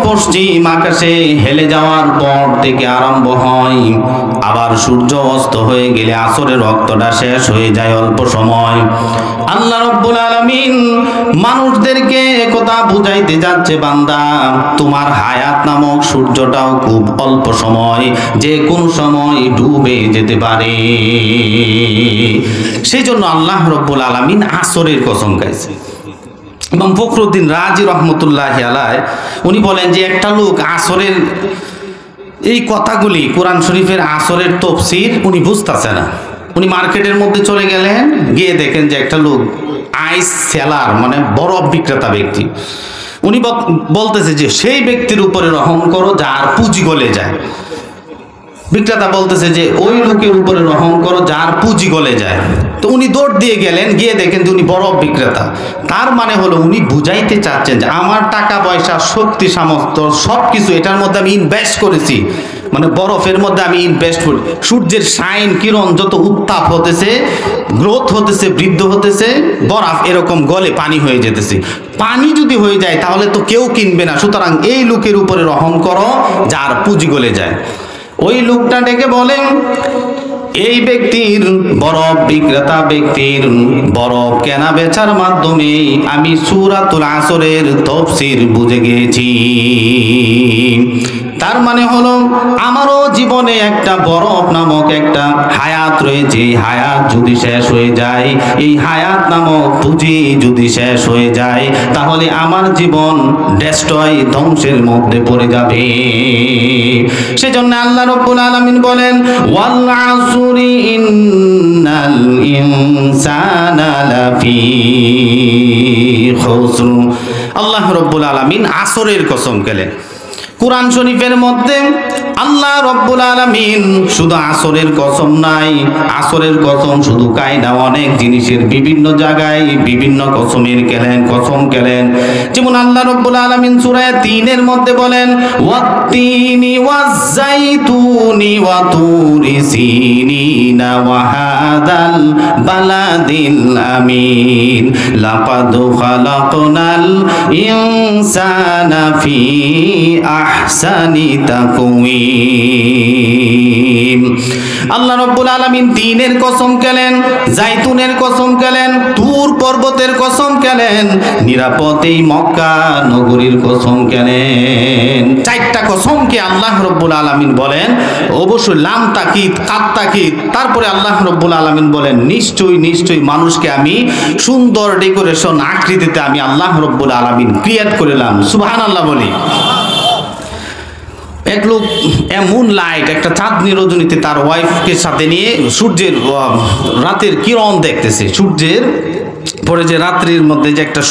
পশ্চিম আকাশে হেলে যাওয়ার পর থেকে আরম্ভ হয়, আবার সূর্য অস্ত হয়ে গেলে আসরের রক্তটা শেষ হয়ে যায় অল্প সময়। আল্লাহ রাব্বুল আলামিন মানুষদেরকে কথা বুঝাইতে যাচ্ছে, বান্দা তোমার হায়াত নামক সূর্যটাও খুব অল্প সময়, যে কোন সময় ডুবে যেতে পারে। সেই জন্য আল্লাহ রাব্বুল আলামিন আসরের কসম খাইছে। ইমাম ফখরুদ্দিন রাজি রহমতুল্লাহি আলাইহি উনি বলেন যে একটা লোক আসরের এই কথাগুলি কোরআন শরীফের আসরের তাফসীর উনি বুঝতেছে না। উনি মার্কেটের মধ্যে চলে গেলেন, গিয়ে দেখেন যে একটা লোক আইস সেলার মানে বরফ বিক্রেতা ব্যক্তি, উনি বলতেছে যে সেই ব্যক্তির উপরে রহম করো যার পুঁজি গলে যায়। বিক্রেতা বলতেছে যে ওই লোকের উপরে রহম করো যার পুঁজি গলে যায়। তো উনি দৌড় দিয়ে গেলেন, গিয়ে দেখেন যে উনি বরফ বিক্রেতা। তার মানে হলো উনি বুঝাইতে চাচ্ছেন যে আমার টাকা পয়সা শক্তি সামর্থ্য সব কিছু এটার মধ্যে আমি ইনভেস্ট করেছি, মানে বরফের মধ্যে আমি ইনভেস্ট করি। সূর্যের শাইন কিরণ যত উত্তাপ হতেছে, গ্রোথ হতেছে, বৃদ্ধি হতেছে, বরফ এরকম গলে পানি হয়ে যেতেছে। পানি যদি হয়ে যায় তাহলে তো কেউ কিনবে না, সুতরাং এই লোকের উপরে রহম করো যার পুঁজি গলে যায়। ওই লোকটা ডেকে বলেন, এই ব্যক্তির বরফ বিক্রেতা ব্যক্তির বরফ কেনা বেচার মাধ্যমে আমি সূরাতুল আসরের তাফসীর বুঝে গেছি। তার মানে হলো আমারও জীবনে একটা বরফ নামক একটা হায়াত রয়েছে। এই হায়াত যদি শেষ হয়ে যায়, এই হায়াত নামক পুঁজি যদি শেষ হয়ে যায়, তাহলে আমার জীবন ডেস্ট্রয় ধ্বংসের মধ্যে পড়ে যাবে। সেজন্য আল্লাহ রাব্বুল আলামিন বলেন, ওয়াল আসরি ইন্নাল ইনসানা লাফি খুসর। আল্লাহ রাব্বুল আলামিন আসরের কসম খেলেন। কুরআন শরীফের মধ্যে আল্লাহ রাব্বুল আলামিন শুধু আসরের কসম নাই, আসরের কসম শুধু কাই না, অনেক জিনিসের বিভিন্ন জায়গায় বিভিন্ন কসম খেলেন। যেমন আল্লাহ রাব্বুল আলামিন সূরা ৩ এর মধ্যে বলেন, ওয়াত-তিনি ওয়াজ-যাইতুনি ওয়া তুরি সিনিনা ওয়া হাদাল বালাদিল আমিন লাকাদ খালাকনাল ইনসানা ফি আহসানি তাকওয়িম। আল্লাহ রাব্বুল আলামিন তিনের কসম খেলেন, জাইতুনের কসম খেলেন, তুর পর্বতের কসম খেলেন, নিরাপদ এই মক্কা নগরীর কসম খেলেন। চারটা কসমকে আল্লাহ রাব্বুল আলামিন বলেন, অবশ্যই লাম তাকিদ, কাদ তাকিদ। তারপরে আল্লাহ রাব্বুল আলামিন বলেন, নিশ্চয়ই মানুষকে আমি সুন্দর ডেকোরেশন আকৃতিতে আমি আল্লাহ রাব্বুল আলামিন ক্রিয়েট করলাম। সুবহানাল্লাহ বলি। এক লোক এমন লাইট একটা চাঁদনি রজনীতে তার ওয়াইফকে সাথে নিয়ে সূর্যের রাতের কিরণ দেখতেছে, সূর্যের পরে যে রাত্রির মধ্যে যে একটা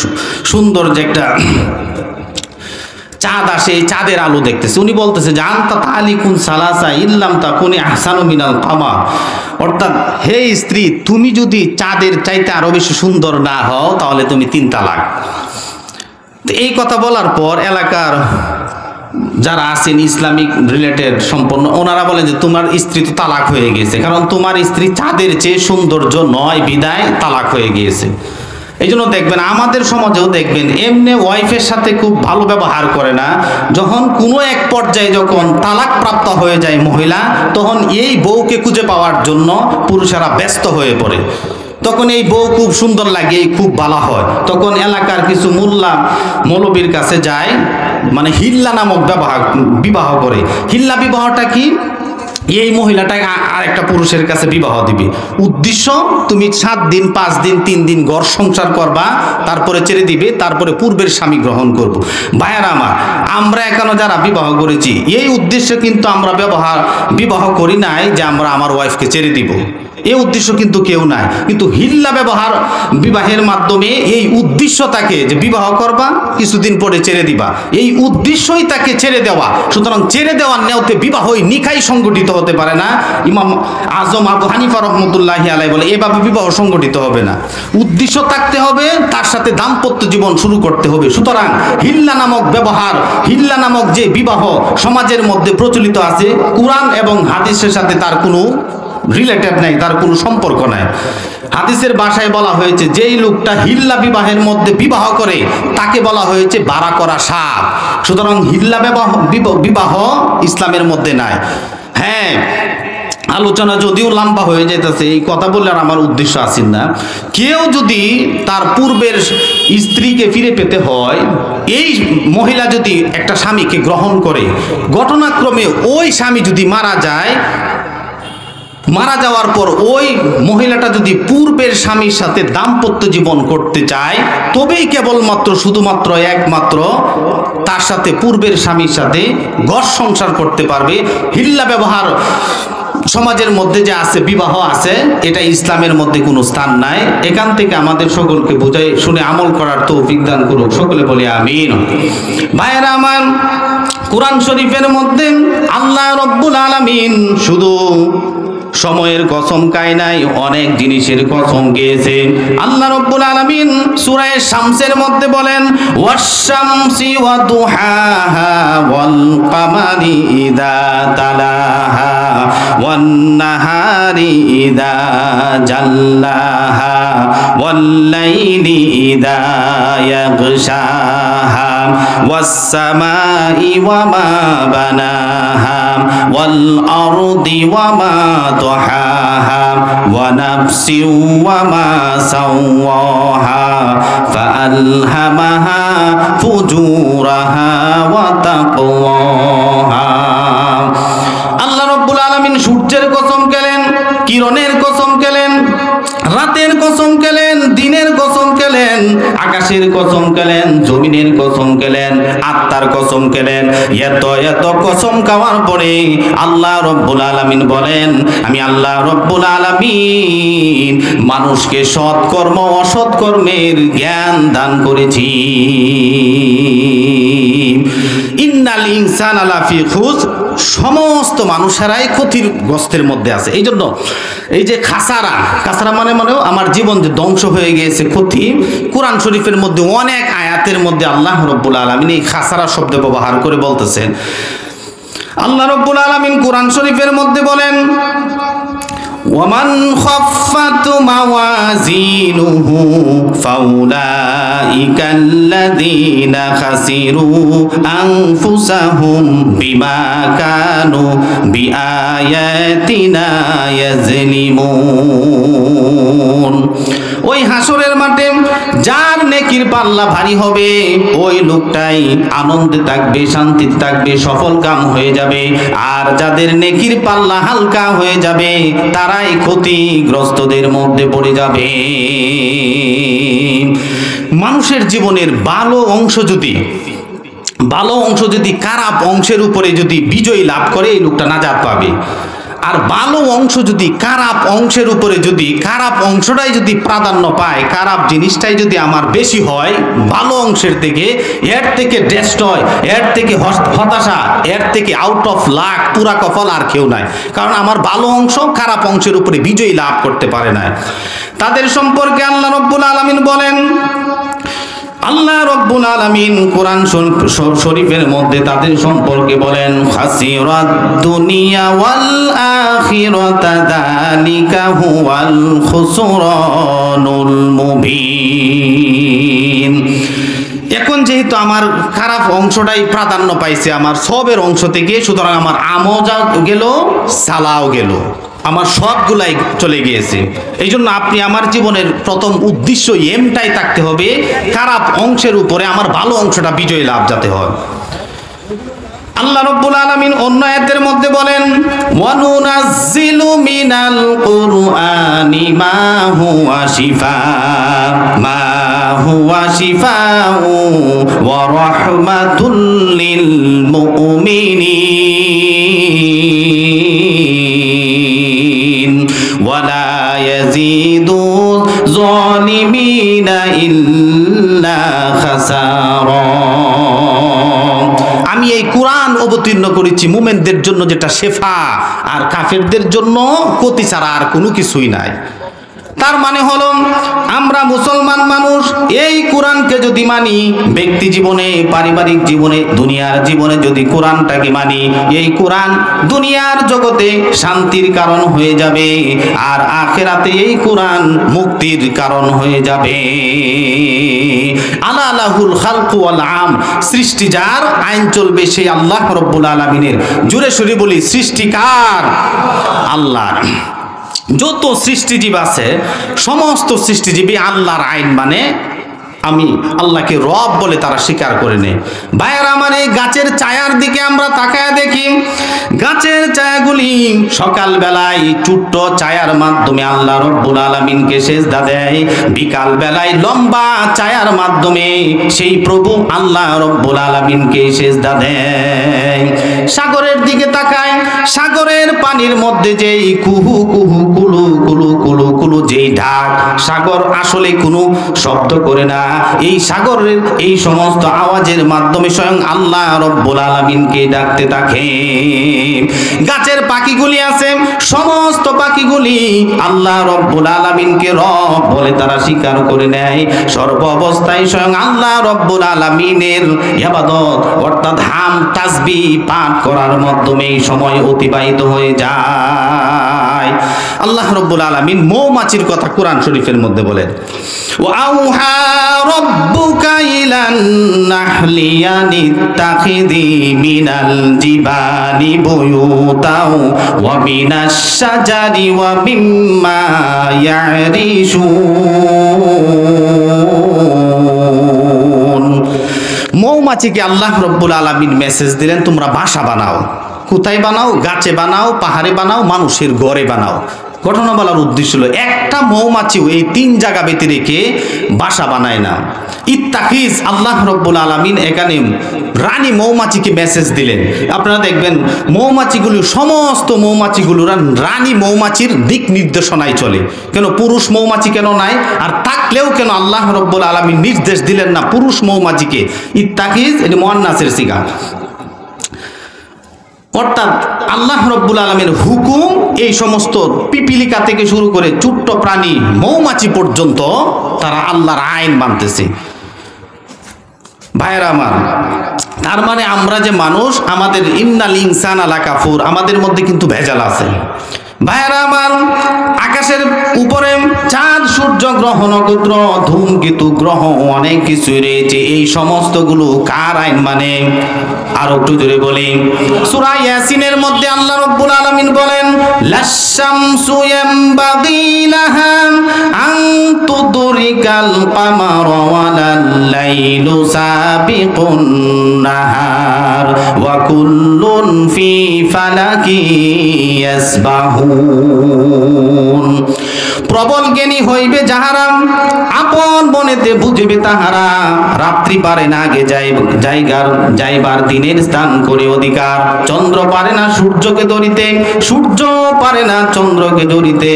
সুন্দর যে একটা চাঁদ আসে, এই চাঁদের আলো দেখতেছে। উনি বলতেছে যে আনতা তালিকুন সালাসা ইল্লাম তাকুনি আহসানু মিনাল কামার, অর্থাৎ হে স্ত্রী তুমি যদি চাঁদের চাইতে আরো বেশি সুন্দর না হও তাহলে তুমি ৩ তালাক। তো এই কথা বলার পর এলাকার যারা আছেন ইসলামিক রিলেটেড সম্পন্ন, ওনারা বলেন যে তোমার স্ত্রী তো তালাক হয়ে গেছে, কারণ তোমার স্ত্রী চাঁদের চেয়ে সৌন্দর্য নয় বিদায় তালাক হয়ে গিয়েছে। এই জন্য দেখবেন আমাদের সমাজেও দেখবেন এমনি ওয়াইফের সাথে খুব ভালো ব্যবহার করে না, যখন কোনো এক পর্যায়ে যখন তালাক প্রাপ্ত হয়ে যায় মহিলা, তখন এই বউকে খুঁজে পাওয়ার জন্য পুরুষেরা ব্যস্ত হয়ে পড়ে। তখন এই বউ খুব সুন্দর লাগে, খুব ভালো হয়, তখন এলাকার কিছু মোল্লা মৌলবীর কাছে যায়, মানে হিল্লা নামক বিবাহ করে। হিল্লা বিবাহটা কি? এই মহিলাটাকে আরেকটা পুরুষের কাছে বিবাহ দিবে। উদ্দেশ্য তুমি 7 দিন 5 দিন 3 দিন ঘর সংসার করবা, তারপরে ছেড়ে দিবে, তারপরে পূর্বের স্বামী গ্রহণ করব। ভাইয়ারা আমার, আমরা এখনো যারা বিবাহ করেছি এই উদ্দেশ্যে কিন্তু আমরা বিবাহ করি নাই যে আমরা আমার ওয়াইফকে ছেড়ে দিব, এই উদ্দেশ্য কিন্তু কেউ নাই। কিন্তু হিল্লা বিবাহের মাধ্যমে এই উদ্দেশ্য তাকে যে বিবাহ করবা, কিছুদিন পরে ছেড়ে দিবা, এই উদ্দেশ্যই তাকে ছেড়ে দেওয়া। সুতরাং ছেড়ে দেওয়ার নেওতে বিবাহই নিকাই সংগঠিত হতে পারে না। ইমাম আজম আবু হানিফা রহমতুল্লাহি আলাইহি বলে এভাবে বিবাহ সংগঠিত হবে না, উদ্দেশ্য থাকতে হবে, তার সাথে দাম্পত্য জীবন শুরু করতে হবে। সুতরাং হিল্লা নামক ব্যবহার, হিল্লা নামক যে বিবাহ সমাজের মধ্যে প্রচলিত আছে, কোরআন এবং হাদিসের সাথে তার কোনো রিলেটেড নাই, তার কোনো সম্পর্ক নাই। হাদিসের ভাষায় বলা হয়েছে যেই লোকটা হিল্লা বিবাহের মধ্যে বিবাহ করে তাকে বলা হয়েছে বাড়া করা সাপ। সুতরাং হিল্লা বিবাহ ইসলামের মধ্যে নাই। হ্যাঁ, আলোচনা যদিও লম্বা হয়ে যেতেছে, এই কথা বললে আর আমার উদ্দেশ্য আসেন না। কেউ যদি তার পূর্বের স্ত্রীকে ফিরে পেতে হয়, এই মহিলা যদি একটা স্বামীকে গ্রহণ করে, ঘটনাক্রমে ওই স্বামী যদি মারা যায়, মারা যাওয়ার পর ওই মহিলাটা যদি পূর্বের স্বামীর সাথে দাম্পত্য জীবন করতে চায়, তবেই কেবলমাত্র শুধুমাত্র একমাত্র তার সাথে পূর্বের স্বামীর সাথে ঘর সংসার করতে পারবে। হিল্লা ব্যবহার সমাজের মধ্যে যে আছে, বিবাহ আছে, এটা ইসলামের মধ্যে কোনো স্থান নাই। এখান থেকে আমাদের সকলকে বুঝাই শুনে আমল করার তৌফিক দান করুক, সকলে বলি আমিন। ভাইয়েরা আমার, কোরআন শরীফের মধ্যে আল্লাহ রব্বুল আলামিন শুধু সময়ের কসম খায় নাই, অনেক জিনিসের কসম খেয়েছে। আল্লাহ রব্বুল আলামিন সূরা শামসের মধ্যে বলেন, ওয়াশ-শামসি ওয়া দুহাহা ওয়াল কামারি ইযা তালাহা ওয়ান নাহারি ইযা জাল্লাহা ওয়াল লাইলি ইযা ইয়াগশাহা ওয়াস সামাই ওয়া মা বানাহা ওয়াল আরদি ওয়া মা طحاها ونفس وما سواها فألهمها فجورها وتقواها। আল্লাহ রব্বুল আলামিন সূর্যের কসম খেলেন, কিরণের কসম খেলেন, রাতের কসম খেলেন, দিনের কসম খেলেন, আকাশের কসম খেলেন, জমিনের কসম খেলেন, আত্মার কসম খেলেন। এত এত কসম খাওয়ার পরে আল্লাহ রব্বুল আলামিন বলেন, আমি আল্লাহ রব্বুল আলামিন মানুষকে সৎকর্ম অসৎকর্মের জ্ঞান দান করেছি। ইন্নাল ইনসানা লাফি খুসর, সমস্ত মানুষেরাই ক্ষতির গ্রস্তের মধ্যে আছে। এই জন্য এই যে খাসারা মানে আমার জীবন যে ধ্বংস হয়ে গিয়েছে, ক্ষতি, কোরআন শরীফের মধ্যে অনেক আয়াতের মধ্যে আল্লাহ রব্বুল আলামিন এই খাসারা শব্দ ব্যবহার করে বলতেছেন। আল্লাহ রব্বুল আলামিন কোরআন শরীফের মধ্যে বলেন, ওয়ামান খাফফাত মাওয়াজিনুহু ফাউলাইকাল্লাযীনা খাসিরু আনফুসাহুম বিমা কানু বিআয়াতিনা ইয়াজলিমুন। ওই হাসরের মাঠে যার নেকির পাল্লা ভারী হবে, ওই লোকটাই আনন্দে থাকবে, শান্তিতে থাকবে, সফল কাম হয়ে যাবে। আর যাদের নেকির পাল্লা হালকা হয়ে যাবে, তারাই ক্ষতিগ্রস্তদের মধ্যে পড়ে যাবে। মানুষের জীবনের ভালো অংশ যদি খারাপ অংশের উপরে যদি বিজয় লাভ করে, এই লোকটা নাজাত পাবে। আর ভালো অংশ যদি খারাপ অংশের উপরে যদি খারাপ অংশটাই যদি প্রাধান্য পায়, খারাপ জিনিসটাই যদি আমার বেশি হয় ভালো অংশের থেকে, এর থেকে ডেস্ট্রয়, এর থেকে হতাশা, এর থেকে আউট অফ লাক, পুরা কপাল আর কেউ নাই। কারণ আমার ভালো অংশ খারাপ অংশের উপরে বিজয় লাভ করতে পারে না। তাদের সম্পর্কে আল্লাহ রব্বুল আলামিন বলেন, আল্লাহ রব্বুল আলামিন কোরআন শরীফের মধ্যে তাদের সম্পর্কে বলেন, খাসিরাত দুনিয়া ওয়াল আখিরাতা যালিকা হুয়াল খুসরানুল মুবিন। এখন যেহেতু আমার খারাপ অংশটাই প্রাধান্য পাইছে আমার সবের অংশ থেকে, সুতরাং আমার আমও গেল, সালাও গেল, আমার সবগুলাই চলে গিয়েছে। এই জন্য আপনি আমার জীবনের প্রথম উদ্দেশ্য, এমটাই থাকতে হবে, খারাপ অংশের উপরে আমার ভালো অংশটা বিজয় লাভ যাতে হয়। আল্লাহ রব্বুল আলামিন অন্য আয়াতের মধ্যে বলেন, ওয়ানুনাজ্জিলু মিনাল কুরআনি মা হুয়া শিফাউ ওয়া রাহমাতুল লিল মুমিনিন ওয়ালা ইয়াজিদু যালিমিনা ইল্লা খাসারা। আমি এই কোরআন অবতীর্ণ করেছি মুমিনদের জন্য যেটা শেফা, আর কাফেরদের জন্য ক্ষতি ছাড়া আর কোনো কিছুই নাই। তার মানে হলো আমরা মুসলমান মানুষ এই কোরআনকে যদি মানি, ব্যক্তি জীবনে, পারিবারিক জীবনে, দুনিয়ার জীবনে যদি কোরআনটাকে মানি, এই কোরআন দুনিয়ার জগতে শান্তির কারণ হয়ে যাবে, আর আখিরাতে এই কোরআন মুক্তির কারণ হয়ে যাবে। আলা লাহুল খালকু ওয়াল আম, সৃষ্টি যার, আইন চলবে সেই আল্লাহ রাব্বুল আলামিনের। জোরে সরে বলি, সৃষ্টি কার? আল্লাহর। যত সৃষ্টিজীব আছে সমস্ত সৃষ্টিজীবী আল্লাহর আইন মানে, আমি আল্লাহকে রব বলে তারা স্বীকার করে নেয়। ভাইয়েরা আমার, এই গাছের ছায়ার দিকে আমরা তাকায় দেখি, গাছের ছায়াগুলি সকাল বেলায় ছোট্ট ছায়ার মাধ্যমে আল্লাহ রব্বুল আলামিনকে সেজদা দেয়, বিকাল বেলায় লম্বা ছায়ার মাধ্যমে সেই প্রভু আল্লাহ রব্বুল আলামিনকে সেজদা দেয়। সাগরের দিকে তাকায়, সাগরের পানির মধ্যে যেই কুহু কুহু কুলু কুলু কুলু কুলু যেই ঢাক, সাগর আসলে কোনো শব্দ করে না, এই সাগরের এই সমস্ত আওয়াজের মাধ্যমে স্বয়ং আল্লাহ রব্বুল আলামিনকে ডাকতে থাকে। গাছের পাখিগুলি আছে, সমস্ত পাখিগুলি আল্লাহ রব্বুল আলামিনকে রব বলে তারা স্বীকার করে নেয়। সর্ব অবস্থায় স্বয়ং আল্লাহ রব্বুল আলামিনের ইবাদত অর্থাৎ হাম তাসবিহ পাঠ করার মাধ্যমে সময় অতিবাহিত হয়ে যায়। আল্লাহ রব্বুল আলামিন মৌমাছির কথা কোরআন শরীফের মধ্যে বলেন, ওয়াউহা রাব্বুকা ইলান নাহলি আনিত্তাখিযি মিনাল জিবালি বুয়ুতাও ওয়া মিনাশ শাজারি ওয়া মিম্মা ইয়ারিশুন। মৌমাছিকে আল্লাহ রব্বুল আলামিন মেসেজ দিলেন, তোমরা বাসা বানাও। কোথায় বানাও? গাছে বানাও, পাহাড়ে বানাও, মানুষের ঘরে বানাও। ঘটনা বলার উদ্দেশ্য হলো, একটা মৌমাছিও এই তিন জায়গা ব্যতি রেখে বাসা বানায় না। ইত্তাখিজ, আল্লাহ রব্বুল আলামিন এখানে রানী মৌমাছিকে মেসেজ দিলেন। আপনারা দেখবেন মৌমাছিগুলো, সমস্ত মৌমাছিগুলো রানী মৌমাছির দিক নির্দেশনায় চলে। কেন পুরুষ মৌমাছি কেন নাই? আর থাকলেও কেন আল্লাহ রব্বুল আলামিন নির্দেশ দিলেন না পুরুষ মৌমাছিকে? ইত্তাখিজ এটি মুয়ান্নাসের সিগা, অর্থাৎ আল্লাহ রব্বুল আলামিনের হুকুম এই সমস্ত পিপিলিকা থেকে শুরু করে ছোট্ট প্রাণী মৌমাছি পর্যন্ত তারা আল্লাহর আইন মানতেছে। ভাইয়েরা আমার, তার মানে আমরা যে মানুষ, আমাদের ইন্নাল ইনসানা লাকাফুর, আমাদের মধ্যে কিন্তু ভেজাল আছে। ভাইয়েরা আমার, আকাশের উপরে চাঁদ, সূর্য, গ্রহ, নক্ষত্র, ধূমকেতু, গ্রহ অনেক কিছু রয়েছে। এই সমস্তগুলো কার আইন মানে? আর একটু জোরে বলি, সূরা ইয়াসিনের মধ্যে আল্লাহ রাব্বুল আলামিন বলেন, লাশ-শামসু ইয়ামবাগি লাহা আন তুদরিকাল কামারা ওয়ালাল লাইলু সাবিকুন নাহার ওয়া কুল্লুন ফি ফালাকি ইয়াসবাহুন। প্রবল জ্ঞানী হইবে যাহারা, আপন মনেতে বুঝিবে তাহারা, রাত্রি পারে না আগে যাইবার দিনের স্থান করে অধিকার। চন্দ্র পারে না সূর্যকে ধরিতে, সূর্য পারে না চন্দ্রকে ধরিতে,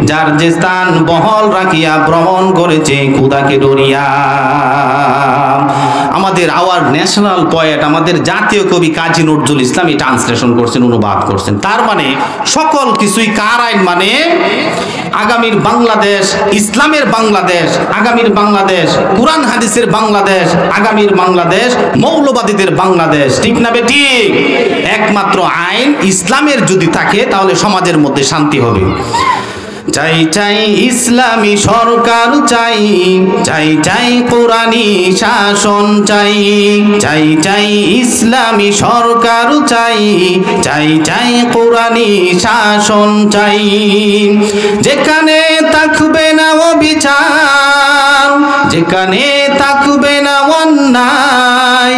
যার যে স্থান বহল রাখিয়া ভ্রমণ করেছে খোদাকে ডরিয়া। আমাদের আওয়ার ন্যাশনাল পোয়েট, আমাদের জাতীয় কবি কাজী নজরুল ইসলাম এই ট্রান্সলেশন করছেন, অনুবাদ করছেন। তার মানে সকল কিছুই কার আইন মানে? আগামীর বাংলাদেশ, ইসলামের বাংলাদেশ, আগামীর বাংলাদেশ, কুরআন হাদিসের বাংলাদেশ, আগামীর বাংলাদেশ, মৌলবাদীদের বাংলাদেশ। ঠিক না বেটি? একমাত্র আইন ইসলামের যদি থাকে তাহলে সমাজের মধ্যে শান্তি হবে। চাই চাই ইসলামী সরকার চাই, চাই চাই কোরআনী শাসন চাই, চাই চাই ইসলামী সরকার চাই, চাই চাই কোরআনী শাসন চাই। যেখানে থাকবে না অবিচার, যেখানে থাকবে না অন্যায়,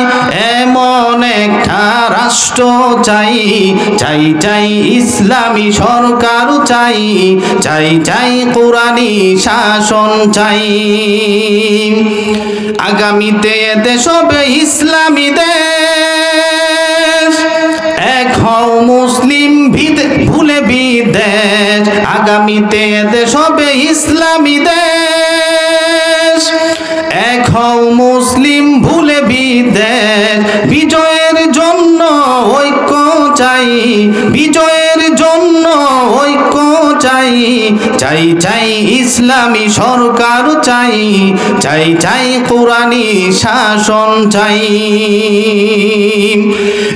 এমন একটা রাষ্ট্র চাই, চাই চাই ইসলামী সরকার চাই, চাই চাই কোরআনী শাসন চাই। আগামীতে দেশ হবে ইসলামী দেশ, এক হও মুসলিম ভুলে বিদেশ। আগামীতে দেশ হবে ইসলামী দেশ, এক হও মুসলিম ভুলে বিদেশ। বিজয়ের জন্য ঐক্য চাই, বিজয়ের জন্য ঐক্য চাই, চাই চাই ইসলামী সরকার চাই, চাই চাই কোরআনী শাসন চাই।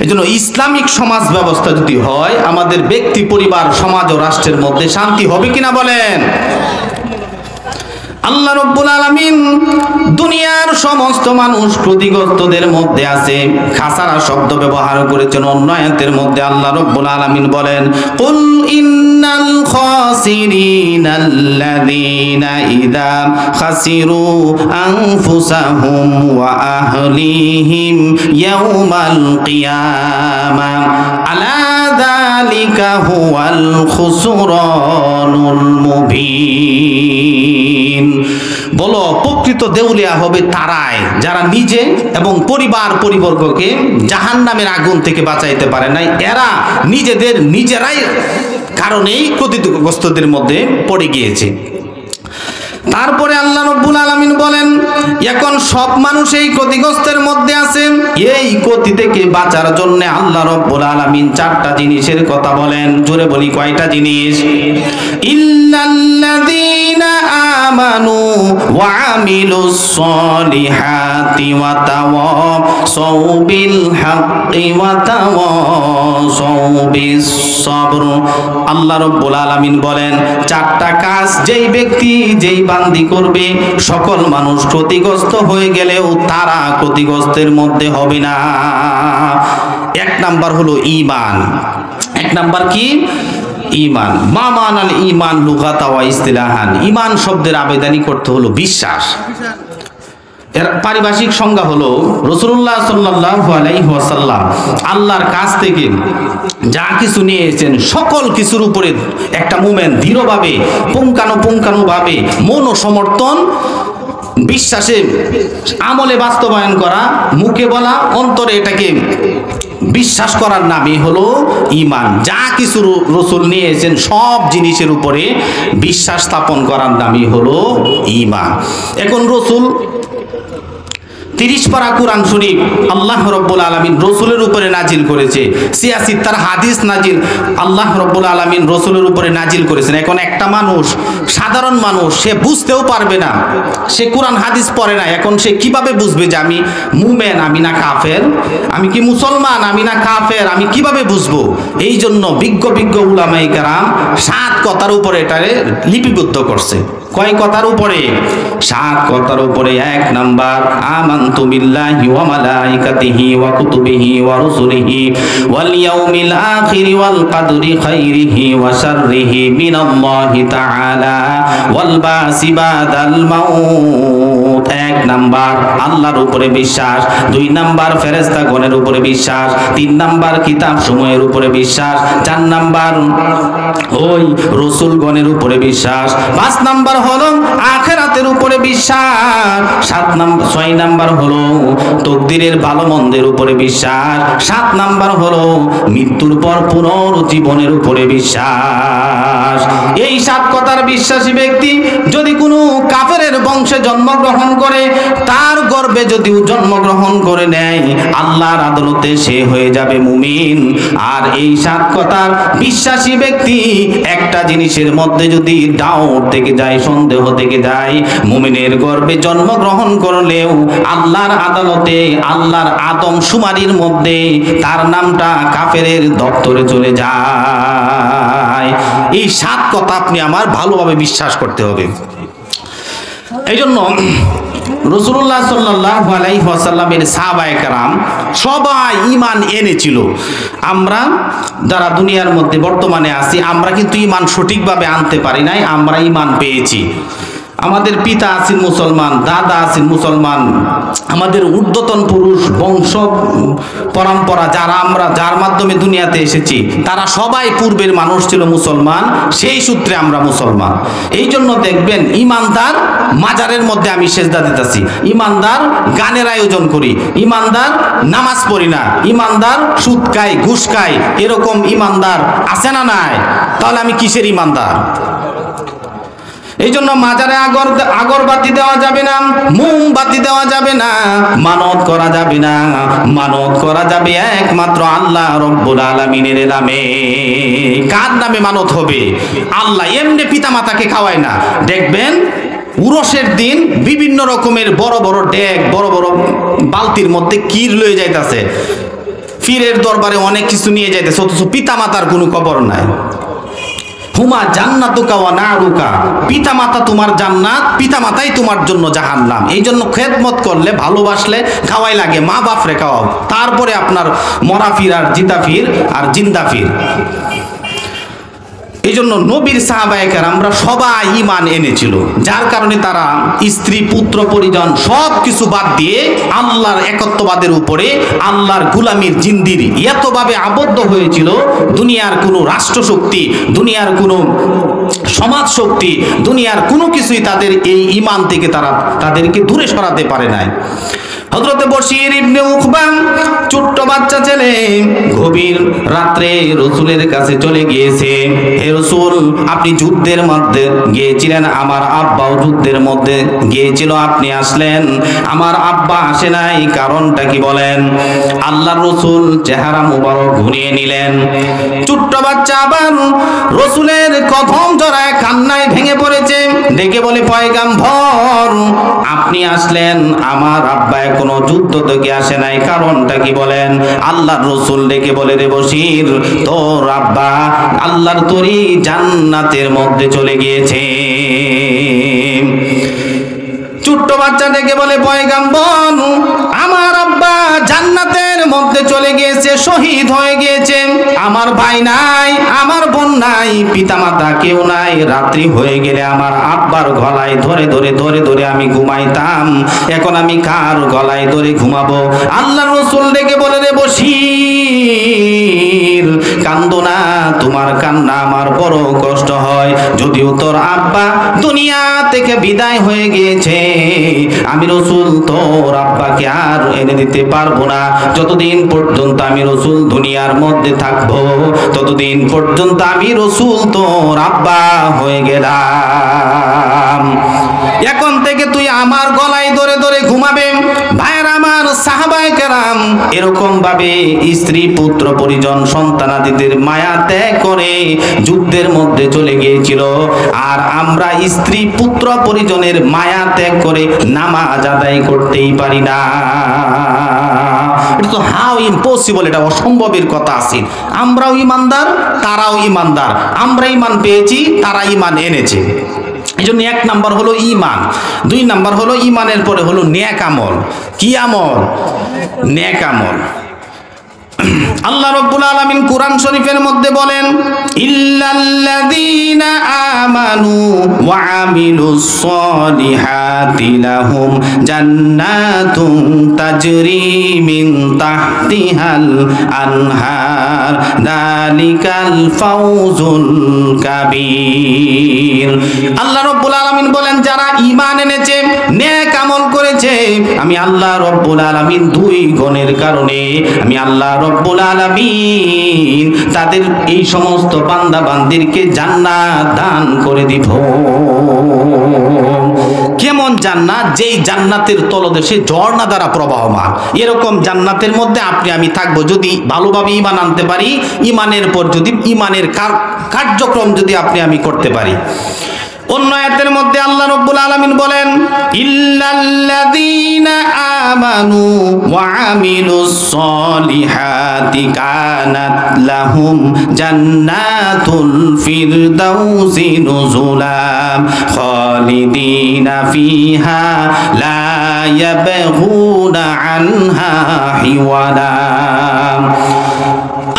এজন্য ইসলামিক সমাজ ব্যবস্থা যদি হয়, আমাদের ব্যক্তি, পরিবার, সমাজ ও রাষ্ট্রের মধ্যে শান্তি হবে কিনা বলেন? আল্লাহ রাব্বুল আলামিন দুনিয়ার সমস্ত মানুষ ক্ষতিগ্রস্তদের মধ্যে আছে, খাসারা শব্দ ব্যবহার করেছেন অন্য আয়াতের মধ্যে। আল্লাহ রাব্বুল আলামিন বলেন, কুল ইন্নাল খাসিরিনাল্লাযীনা ইযা খাসিরু আনফুসাহুম ওয়া আহলিহিম ইয়াওমাল কিয়ামাহ আলা যালিকা হুয়াল খুসরানুল মুবিন। বলো, প্রকৃত দেউলিয়া হবে তারাই যারা নিজে এবং পরিবার পরিবর্গকে জাহান্নামের আগুন থেকে বাঁচাইতে পারে নাই। এরা নিজেরাই কারণেই ক্ষতিগ্রস্তদের মধ্যে পড়ে গিয়েছে। তারপরে আল্লাহ রাব্বুল আলামিন বলেন, এখন সব মানুষ এই ক্ষতিগ্রস্তের মধ্যে আছে। এই ক্ষতি থেকে বাঁচার জন্য আল্লাহ রাব্বুল আলামিন চারটা জিনিসের কথা বলেন। জোরে বলি, কয়টা জিনিস? ইল্লাল্লাযীনা আমানু ওয়া আমিলুস সলিহাতি ওয়া তাওয়াসাউ বিল হাক্কি ওয়া তাওয়াসাউ বিস সবর। আল্লাহ রাব্বুল আলামিন বলেন, চারটা কাজ যেই ব্যক্তি, যেই বান্দি করবে, সকল মানুষ ক্ষতিগ্রস্ত হয়ে গেলেও তারা ক্ষতিগ্রস্তের মধ্যে হবে না। এক নাম্বার হলো ঈমান। এক নাম্বার কি? ঈমান। মা মানাল ঈমান লুগাতা ওয়া ইসতিলাহান। ঈমান শব্দের আবেদনই করতে হলো বিশ্বাস। এর পারিভাষিক সংজ্ঞা হলো রাসূলুল্লাহ সাল্লাল্লাহু আলাইহি ওয়াসাল্লাম আল্লাহর কাছ থেকে যা কিছু নিয়ে এসেছেন, সকল কিছুর উপরে একটা মুমিন দৃঢ়ভাবে পুঙ্খানুপুঙ্খানুভাবে মন ও সমর্থন, বিশ্বাসে আমলে বাস্তবায়ন করা, মুখে বলা, অন্তরে এটাকে বিশ্বাস করার নামই হলো ঈমান। যা কিছু রাসূল নিয়ে এসেছেন সব জিনিসের উপরে বিশ্বাস স্থাপন করার নামই হলো ঈমান। এখন রাসূল 30 পারা কুরআন শরীফ আল্লাহ রাব্বুল আলামিন রাসূলের উপরে নাজিল করেছে। 86 তার হাদিস নাজিল আল্লাহ রাব্বুল আলামিন রাসূলের উপরে নাজিল করেছেন। এখন একটা মানুষ, সাধারণ মানুষ, সে বুঝতেও পারবে না, সে কুরআন হাদিস পড়ে না। এখন সে কিভাবে বুঝবে যে আমি মুমিন, আমি না কাফের? আমি কি মুসলমান, আমি না কাফের? আমি কিভাবে বুঝবো? এই জন্য বিজ্ঞ উলামায়ে কেরাম 7 কথার উপরে এটারে লিপিবদ্ধ করছে। কয় কথার উপরে? 7 কথার উপরে। 1 নাম্বার, আমানতু বিল্লাহি ওয়া মালাইকাতিহি ওয়া কুতুবিহি ওয়া রুসুলিহি ওয়াল ইয়াউমিল আখিরি ওয়াল কদরি খাইরিহি ওয়া শাররিহি মিনাল্লাহি তাআলা ওয়াল বাসি বাদাল মাউত। 1 নাম্বার আল্লাহর উপরে বিশ্বাস। 2 নাম্বার ফেরেশতাগণের উপরে বিশ্বাস। 3 নাম্বার কিতাব সমূহের উপরে বিশ্বাস। 4 নাম্বার ওই রাসূলগণের উপরে বিশ্বাস। 5 নাম্বার হলো আখিরাতের উপরে বিশ্বাস। 6 নাম্বার হলো তাকদীরের ভালো মন্দের উপরে বিশ্বাস। 7 নাম্বার হলো মৃত্যুর পর পুনরুজ্জীবনের উপরে বিশ্বাস। এই 7 কথার বিশ্বাসী ব্যক্তি যদি কোনো কাফেরের বংশে জন্মগ্রহণ করে, তার গর্ভে যদিও জন্মগ্রহণ করে নেয়, আল্লাহর আদালতে সে হয়ে যাবে মুমিন। আর এই 7 কথার বিশ্বাসী ব্যক্তি একটা জিনিসের মধ্যে যদি ডাউট থেকে যায়, সন্দেহ থেকে যায়, মুমিনের গর্ভে জন্মগ্রহণ করলেও আল্লাহর আদালতে, আল্লাহর আদম শুমারির মধ্যে তার নামটা কাফেরের দপ্তরে চলে যায়। এই 7 কথা আপনি আমার ভালোভাবে বিশ্বাস করতে হবে। এই জন্য রাসূলুল্লাহ সাল্লাল্লাহু আলাইহি ওয়াসাল্লামের সাহাবায়ে কেরাম সবাই ঈমান এনেছিল। আমরা যারা দুনিয়ার মধ্যে বর্তমানে আছি, আমরা কিন্তু ঈমান সঠিকভাবে আনতে পারি নাই। আমরা ঈমান পেয়েছি। আমাদের পিতা আছেন মুসলমান, দাদা আছেন মুসলমান, আমাদের ঊর্ধ্বতন পুরুষ বংশ পরম্পরা যার মাধ্যমে দুনিয়াতে এসেছি, তারা সবাই পূর্বের মানুষ ছিল মুসলমান। সেই সূত্রে আমরা মুসলমান। এই জন্য দেখবেন ইমানদার মাজারের মধ্যে আমি সেজদা দিতেছি, ইমানদার গানের আয়োজন করি, ইমানদার নামাজ পড়ি না, ইমানদার সুদ খাই, ঘুষ খাই, এরকম ইমানদার আছে না নাই? তাহলে আমি কিসের ইমানদার? এই জন্য মাজারে আগরবাতি দেওয়া যাবে না, মোমবাতি দেওয়া যাবে না, মানত করা যাবে না। মানত করা যাবে একমাত্র আল্লাহ রব্বুল আলামিনের নামে। কার নামে মানত হবে? আল্লাহ। এমনি পিতা মাতাকে খাওয়ায় না। দেখবেন উরসের দিন বিভিন্ন রকমের বড় বড় ডেক, বড় বড় বালতির মধ্যে ক্ষীর লয়ে যাইতাছে, পীরের দরবারে অনেক কিছু নিয়ে যাইতেছে, অথচ পিতা মাতার কোনো খবর নাই। হুমা জান্নাতুকা ওয়া নারুকা, পিতা মাতা তোমার জান্নাত, পিতা মাতাই তোমার জন্য জাহান্নাম। এই জন্য খেদমত করলে, ভালোবাসলে খাওয়াই লাগে, মা বাপরে খাওয়াও, তারপরে আপনার মরা ফির আর জিতা ফির আর জিন্দা ফির। এই জন্য নবীর সাহাবায়ে কেরামরা সবাই ঈমান এনেছিল, যার কারণে তারা স্ত্রী পুত্র পরিজন সব কিছু বাদ দিয়ে আল্লাহর একত্ববাদের উপরে, আল্লাহর গোলামির জিন্দির এতভাবে আবদ্ধ হয়েছিল, দুনিয়ার কোনো রাষ্ট্রশক্তি, দুনিয়ার কোনো সমাজ শক্তি, দুনিয়ার কোনো কিছুই তাদের এই ঈমান থেকে তাদেরকে দূরে সরাতে পারে নাই। হযরতে বশীর ইবনে উকবা, ছোট্ট বাচ্চা ছেলে, গভীর রাত্রে রাসূলের কাছে চলে গিয়েছে। হে রাসূল, আপনি যুদ্ধের মধ্যে গিয়েছিলেন, আমার আব্বাও যুদ্ধের মধ্যে গিয়েছিল, আপনি আসলেন, আমার আব্বা আসে নাই, কারণটা কি বলেন? আল্লাহর রাসূল চেহারা মুবারক ঘুরিয়ে নিলেন। ছোট্ট বাচ্চা আবার রাসূলের কদম জড়ায় কান্নায় ভেঙে পড়েছে, ডেকে বলে, পয়গম্বর আপনি আসলেন, আমার আব্বা কোনো যুদ্ধ থেকে আসে নাই, কারণটা কি বলেন? আল্লাহর রাসূল ডেকে বলে, রে বশীর, তোর আব্বা আল্লাহর তরি জান্নাতের মধ্যে চলে গিয়েছে। ছোট্ট বাচ্চা ডেকে বলে, পয়গম্বর আমার আব্বা জান্নাতের মধ্যে চলে গিয়েছে, শহীদ হয়ে গিয়েছে, আমার ভাই নাই, আমার বোন নাই, পিতামাতা কেউ নাই, রাত্রি হয়ে গেলে আমার আব্বার গলায় ধরে ধরে ধরে ধরে আমি ঘুমাইতাম, এখন আমি কার গলায় ধরে ঘুমাবো? আল্লাহর রাসূল ডেকে বলে, রে বশীর কান্দো না, তোমার কান্না আমার বড় কষ্ট হয়, যদিও তোর আব্বা দুনিয়া থেকে বিদায় হয়ে গিয়েছে, আমি রাসূল তোর আব্বাকে আর এনে দিতে পারবো না। যতদিন পর্যন্ত আমি রাসূল দুনিয়ার মধ্যে থাকবো, ততদিন পর্যন্ত আমি রাসূল তোর আব্বা হয়ে গেলাম। এখন থেকে তুই আমার গলায় ধরে ধরে ঘুমাবে। ভাইয়ের আমার, সাহাবায়ে কেরাম এরকম ভাবে স্ত্রী পুত্র পরিজন সন্তানাদিদের মায়া ত্যাগ করে যুদ্ধের মধ্যে চলে গিয়েছিল, আর আমরা স্ত্রী পুত্র পরিজনের মায়া ত্যাগ করে নামাজ আদায় করতেই পারি না। এটা তো হাউ ইম্পসিবল, এটা অসম্ভবের কথা আছে। আমরাও ইমানদার, তারাও ইমানদার, আমরা ইমান পেয়েছি, তারা ইমান এনেছে। এই জন্য এক নাম্বার হলো ঈমান, দুই নাম্বার হলো ঈমানের পরে হলো নেক আমল। কি আমল? নেক আমল। আল্লাহ রাব্বুল আলামিন কুরআন শরীফের মধ্যে বলেন, ইল্লাল্লাযীনা আমানু ওয়া আমিলুস সলিহাতি লাহুম জান্নাতুন তাজরি মিন তাহতিহাল আনহার যালিকাল ফাওজুল কাবীর। আল্লাহ রাব্বুল আলামিন বলেন, যারা ঈমান এনেছে, নেক আমল করেছে, আমি আল্লাহ রাব্বুল আলামিন দুই গুণের কারণে আমি আল্লাহ রব্বুল আলামিন তাদের এই সমস্ত বান্দা বান্দিরকে জান্নাত দান করে দিব। কেমন জান্নাত? যেই জান্নাতের তলদেশে ঝর্ণা দ্বারা প্রবাহমান, এরকম জান্নাতের মধ্যে আপনি আমি থাকবো যদি ভালোভাবে ঈমান আনতে পারি, ঈমানের পর যদি ঈমানের কার্যক্রম যদি আপনি আমি করতে পারি। অন্য আয়াতের মধ্যে আল্লাহ রাব্বুল আলামিন বলেন, ইল্লাল্লাযীনা আমানু ওয়া আমিলুস সলিহাতি কানাত লাহুম জান্নাতুল ফিরদাউসি নুজুলা খালিদিনা ফিহা লা ইয়াবগুনা আনহা হিওয়ালা।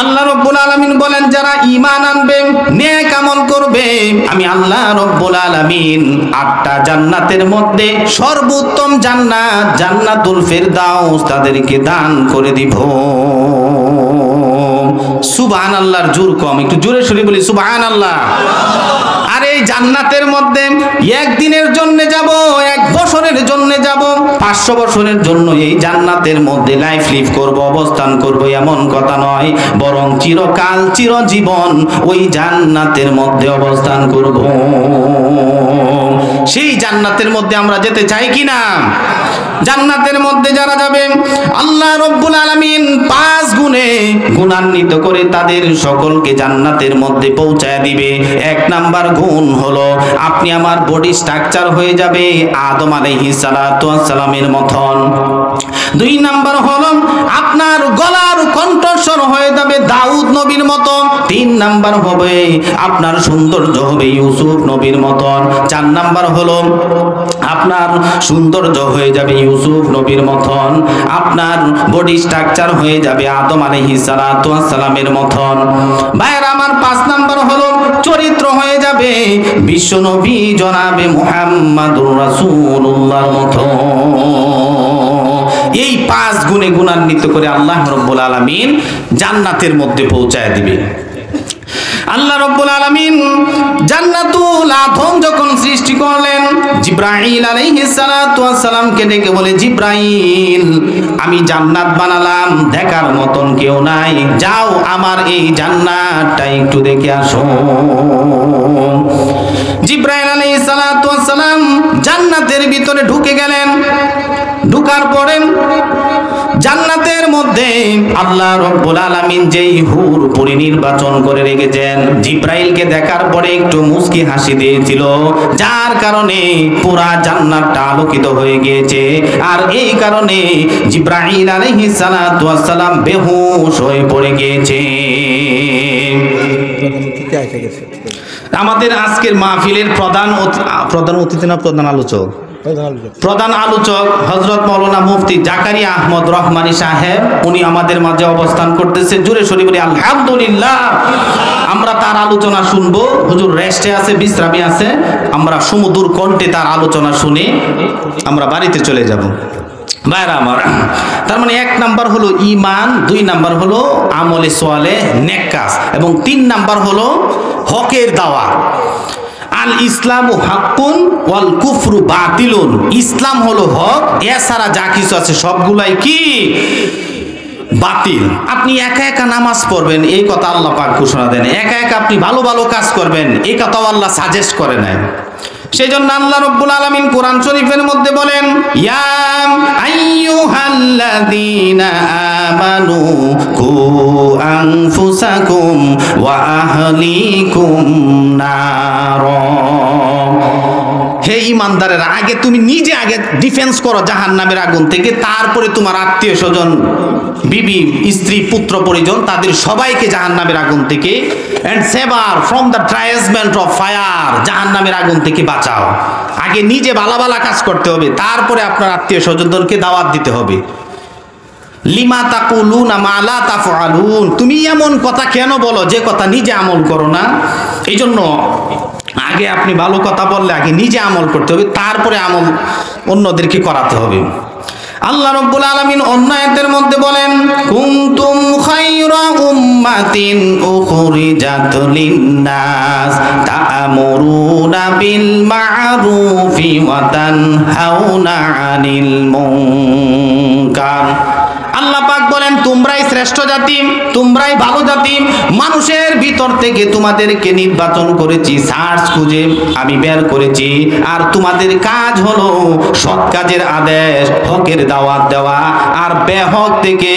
আল্লাহ রাব্বুল আলামিন বলেন, যারা ঈমান আনবে, নেক আমল করবে, আমি আল্লাহ রাব্বুল আলামিন 8টা জান্নাতের মধ্যে সর্বোত্তম জান্নাত জান্নাতুল ফিরদাউস তাদেরকে দান করে দিব। সুবহানাল্লাহর জোর কম, একটু জোরে সরে বলি সুবহানাল্লাহ। আর এই জান্নাতের মধ্যে একদিনের জন্য যাব, 1 বছরের জন্য যাব, 500 বছরের জন্য এই জান্নাতের মধ্যে লাইফ লিভ করব, অবস্থান করব, এমন কথা নয়, বরং চিরকাল চিরজীবন ওই জান্নাতের মধ্যে অবস্থান করব। সেই জান্নাতের মধ্যে আমরা যেতে চাই কিনা? জান্নাতের মধ্যে যারা যাবে আল্লাহ রাব্বুল আলামিন 5 গুণে গুণান্বিত করে তাদের সকলকে জান্নাতের মধ্যে পৌঁছায় দিবে। 1 নাম্বার গুণ হলো আপনি আমার বডি স্ট্রাকচার হয়ে যাবে আদম আলাইহিস সালাতু ওয়াস সালামের মতন। 2 নাম্বার হলো আপনার গলার কণ্ঠস্বর হয়ে যাবে দাউদ নবীর মতন। 3 নাম্বার হবে আপনার সৌন্দর্য হবে ইউসুফ নবীর মতন। 4 নাম্বার হলো আপনার সৌন্দর্য হয়ে যাবে ইউসুফ নবীর মতন। আপনার বডি স্ট্রাকচার হয়ে যাবে আদম আলাইহিস সালাতু ওয়াস সালামের মতন। ভাইরা আমার 5 নাম্বার হলো চরিত্র হয়ে যাবে বিশ্ব নবী জনাবে মুহাম্মাদুর রাসূলুল্লাহর মতন। এই 5 গুণে গুণান্বিত করে আল্লাহ রাব্বুল আলামিন জান্নাতের মধ্যে পৌঁছায় দিবে। আল্লাহ রাব্বুল আলামিন জান্নাতুল আদম যখন সৃষ্টি করলেন, জিবরাইল আলাইহিস সালাতু ওয়াস সালামকে ডেকে বলে, জিবরাইল আমি জান্নাত বানালাম, দেখার মতন কেউ নাই, যাও আমার এই জান্নাতটা একটু দেখে আসো। জিবরাইল আলাইহিস সালাতু ওয়াস সালাম জান্নাতের ভিতরে ঢুকে গেলেন। ঢুকার পরে জান্নাতের মধ্যে আল্লাহ রাব্বুল আলামিন যেই হুর পরিনির্বাচন করে রেখেছেন, জিবরাইলকে দেখার পরে একটু মুস্কি হাসি দিয়েছিল, যার কারণে পুরা জান্নাতটা আলোকিত হয়ে গিয়েছে। আর এই কারণে জিবরাইল আলাইহিস সালাতু ওয়াস সালাম বেহুশ হয়ে পড়ে গিয়েছে। আমাদের আজকের মাহফিলের প্রধান অতিথি না প্রধান আলোচক হযরত মাওলানা মুফতি জাকারিয়া আহমদ রহমানী সাহেব, উনি আমাদের মাঝে অবস্থান করতেছে। জোরে সরে বলি আলহামদুলিল্লাহ। আমরা তার আলোচনা শুনবো। হুজুর রেস্টে আছে, বিশ্রামে আছে। আমরা সুমধুর কণ্ঠে তার আলোচনা শুনে আমরা বাড়িতে চলে যাব। ভাইরা আমার, তার মানে 1 নাম্বার হলো ঈমান, 2 নাম্বার হলো আমলে সালেহ নেক কাজ, এবং 3 নাম্বার হলো হকের দাওয়া। আল ইসলামু হাক্কুন ওয়াল কুফরু বাতিলুন। ইসলাম হলো হক, এছাড়া যা কিছু আছে সবগুলাই কি? বাতিল। আপনি একা একা নামাজ পড়বেন, এই কথা আল্লাহ পাক ঘোষণা দেন। একা একা আপনি ভালো ভালো কাজ করবেন, এই কথাও আল্লাহ সাজেস্ট করে নাই। সেই জন্য আল্লাহ রাব্বুল আলামিন কোরআন শরীফের মধ্যে বলেন, ইয়া আইয়ুহাল্লাযীনা আমানু কু আনফুসাকুম ওয়া আহলিকুম নার। হে ঈমানদারেরা, আগে তুমি নিজে আগে ডিফেন্স করো জাহান্নামের আগুন থেকে, তারপরে তোমার আত্মীয় স্বজন, বিবি, স্ত্রী, পুত্র পরিজন, তাদের সবাইকে জাহান্নামের আগুন থেকে, and sever from the triasment of fire, জাহান্নামের আগুন থেকে বাঁচাও। আগে নিজে ভালো ভালো কাজ করতে হবে, তারপরে আপনার আত্মীয় স্বজনদেরকে দাওয়াত দিতে হবে। লিমা তাকুলুনা মা লা তাফআলুন, তুমি এমন কথা কেন বলো যে কথা নিজে আমল করো না? এই জন্য আগে আপনি ভালো কথা বললে আগে নিজে আমল করতে হবে, তারপরে আমল অন্যদেরকে করাতে হবে। আল্লাহ রাব্বুল আলামিন অন্য আয়াতের মধ্যে বলেন, কুনতুম খায়রা উম্মাতিন উখরিজাত লিন-নাস তা'মুরুনা বিল মা'রুফি ওয়া তানহাউনা আনিল মুনকার। আল্লাহ পাক বলেন, তোমরাই শ্রেষ্ঠ জাতি, তোমরাই ভালো জাতি। মানুষের ভিতর থেকে তোমাদেরকে নির্বাচন করেছি, সার্চ খুঁজে আমি বের করেছি। আর তোমাদের কাজ হলো সৎ কাজের আদেশ, হকের দাওয়াত দেওয়া, আর বেহক থেকে,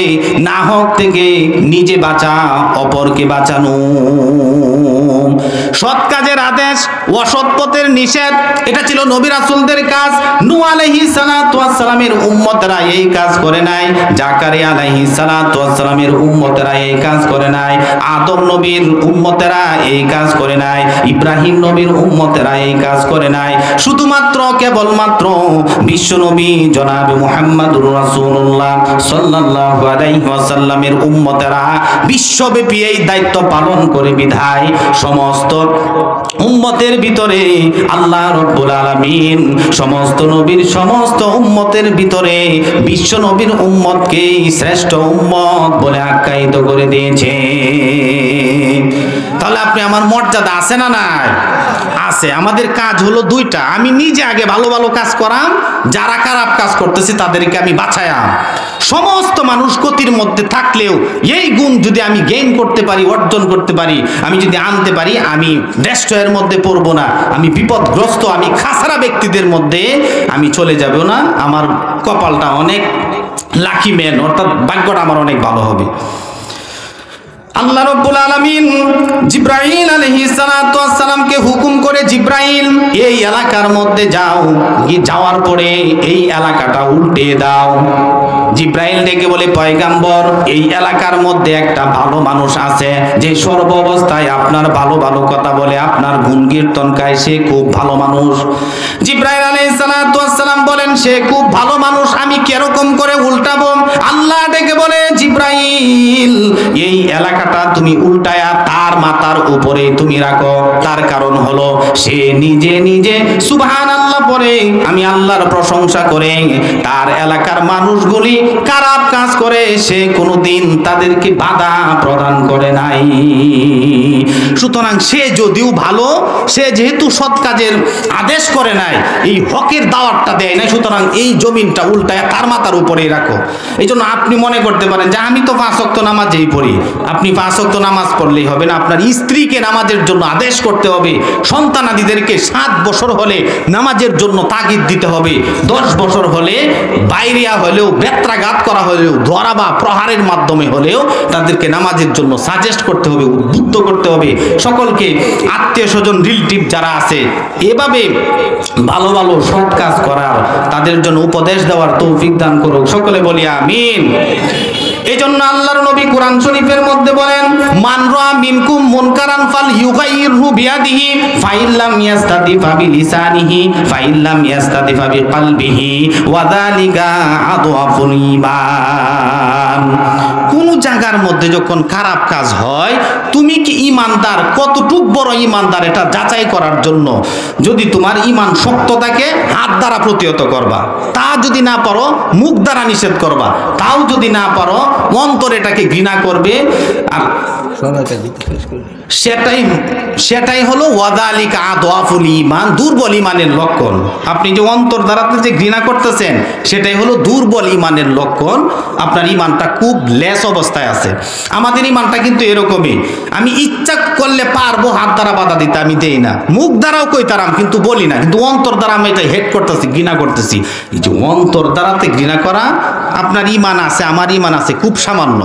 না হক থেকে নিজে বাঁচা, অপরকে বাঁচানো। সৎ কাজের আদেশ, অসৎ পথের নিষেধ, এটা ছিল নবী রাসূলদের কাজ। নূহ আলাইহিস সালাতু ওয়াস সালামের উম্মতরা এই কাজ করে নাই, জাকারিয়া আলাইহিস সালাতু ওয়াস সালামের উম্মতরা এই কাজ করে নাই, আদম নবীর উম্মতরা এই কাজ করে নাই, ইব্রাহিম নবীর উম্মতরা এই কাজ করে নাই। শুধুমাত্র কেবলমাত্র বিশ্ব নবী জনাবে মুহাম্মাদুর রাসূলুল্লাহ সাল্লাল্লাহু আলাইহি ওয়াসাল্লামের উম্মতরা বিশ্বব্যাপী এই দায়িত্ব পালন করে বিধায় সমস্ত উম্মতের ভিতরে আল্লাহ রাব্বুল আলামিন সমস্ত নবীর সমস্ত উম্মতের ভিতরে বিশ্ব নবীর উম্মতকে শ্রেষ্ঠ উম্মত বলে আখ্যায়িত করে দিয়েছে। তাহলে আপনি আমার মর্যাদা আছে না নাই? আছে, আমাদের কাজ হলো দুইটা। আমি নিজে আগে ভালো ভালো কাজ করাম, যারা খারাপ কাজ করতেছে তাদেরকে আমি বাঁচায়াম। সমস্ত মানুষ গতির মধ্যে থাকলেও এই গুণ যদি আমি গেইন করতে পারি, অর্জন করতে পারি, আমি যদি আনতে পারি, আমি ডেস্ট্রয়ের মধ্যে পড়বো না, আমি বিপদগ্রস্ত, আমি খাসারা ব্যক্তিদের মধ্যে আমি চলে যাব না। আমার কপালটা অনেক লাকি ম্যান, অর্থাৎ ভাগ্যটা আমার অনেক ভালো হবে। আল্লাহ রাব্বুল আলামিন জিবরাইল আলাইহিস সালাতু ওয়াস সালামকে হুকুম করে, জিবরাইল এই এলাকার মধ্যে যাও, যাওয়ার পরে এই এলাকাটা উল্টে দাও। জিবরাইল ডেকে বলে, পয়গাম্বর এই এলাকার মধ্যে একটা ভালো মানুষ আছে যে সর্ব অবস্থায় আপনার ভালো ভালো কথা বলে, আপনার গুণ কীর্তন গায়, সে খুব ভালো মানুষ। জিবরাইল আলাইহিস সালাতু ওয়াস সালাম বলেন, সে খুব ভালো মানুষ, আমি কিরকম করে উল্টাবো? আল্লাহ ডেকে বলে, জিবরাইল এই এলাকাটা তুমি উল্টায়া তার মাথার উপরে তুমি রাখো। তার কারণ হলো সে নিজে নিজে সুবহানাল্লাহ পড়ে, আমি আল্লাহর প্রশংসা করে, তার এলাকার মানুষগুলি খারাপ কাজ করে সে কোনোদিন তাদেরকে বাধা প্রদান করে নাই। সুতরাং সে যদিও ভালো, সে যেহেতু সৎ কাজের আদেশ করে নাই, এই হকের দাওয়াতটা দেয় নাই, সুতরাং এই জমিনটা উল্টায় তার মাথার উপরেই রাখো। এই জন্য আপনি মনে করতে পারেন যে আমি তো 5 ওয়াক্ত নামাজেই পড়ি। আপনি 5 ওয়াক্ত নামাজ পড়লেই হবে না, আপনার স্ত্রীকে নামাজের জন্য আদেশ করতে হবে, সন্তানাদিদেরকে 7 বছর হলে নামাজের জন্য তাগিদ দিতে হবে, 10 বছর হলে বাইরিয়া হলেও, বেত্রাঘাত করা হলেও, ধরা বা প্রহারের মাধ্যমে হলেও তাদেরকে নামাজের জন্য সাজেস্ট করতে হবে, উদ্বুদ্ধ করতে হবে। সকলকে আত্মীয় স্বজন রিলেটিভ যারা আছে এভাবে ভালো ভালো সৎ কাজ করার, তাদের জন্য উপদেশ দেওয়ার তৌফিক দান করুক। সকলে বলি আমিন। এই জন্য আল্লাহর নবী কোরআন শরীফের মধ্যে বলেন, মান রাআ মিনকুম মুনকারান ফালইয়ুগাইয়িরহু বিয়াদিহি ফাইল্লাম ইয়াস্তাতি ফাবিলিসানিহি ফাইল্লাম ইয়াস্তাতি ফাবিকলবিহি ওয়া যালিকা আদওয়াফুল ঈমান। কোন জায়গার মধ্যে যখন খারাপ কাজ হয়, তুমি কি ঈমানদার, কতটুক বড় ঈমানদার এটা যাচাই করার জন্য যদি তোমার ঈমান শক্ত থাকে, হাত দ্বারা প্রতিহত করবা, তা যদি না পারো মুখ দ্বারা নিষেধ করবা, তাও যদি না পারো অন্তর এটাকে ঘৃণা করবে। আর সেটাই হলো ওয়াদালিকা আদওয়াফুল ঈমান, দুর্বল ঈমানের লক্ষণ। আপনি যে অন্তর দ্বারাতে যে ঘৃণা করতেছেন, সেটাই হলো দুর্বল ঈমানের লক্ষণ। আপনার ঈমানটা খুব লেস অবস্থায় আছে। আমাদের ঈমানটা কিন্তু এরকমই, আমি ইচ্ছা করলে পারবো হাত দ্বারা বাধা দিতে, আমি দেই না, মুখ দ্বারাও কইতারাম কিন্তু বলি না, কিন্তু অন্তর দ্বারা আমি এটা হেট করতেছি, ঘৃণা করতেছি। এই যে অন্তর দ্বারাতে ঘৃণা করা, আপনার ঈমান আছে, আমার ঈমান আছে খুব সামান্য।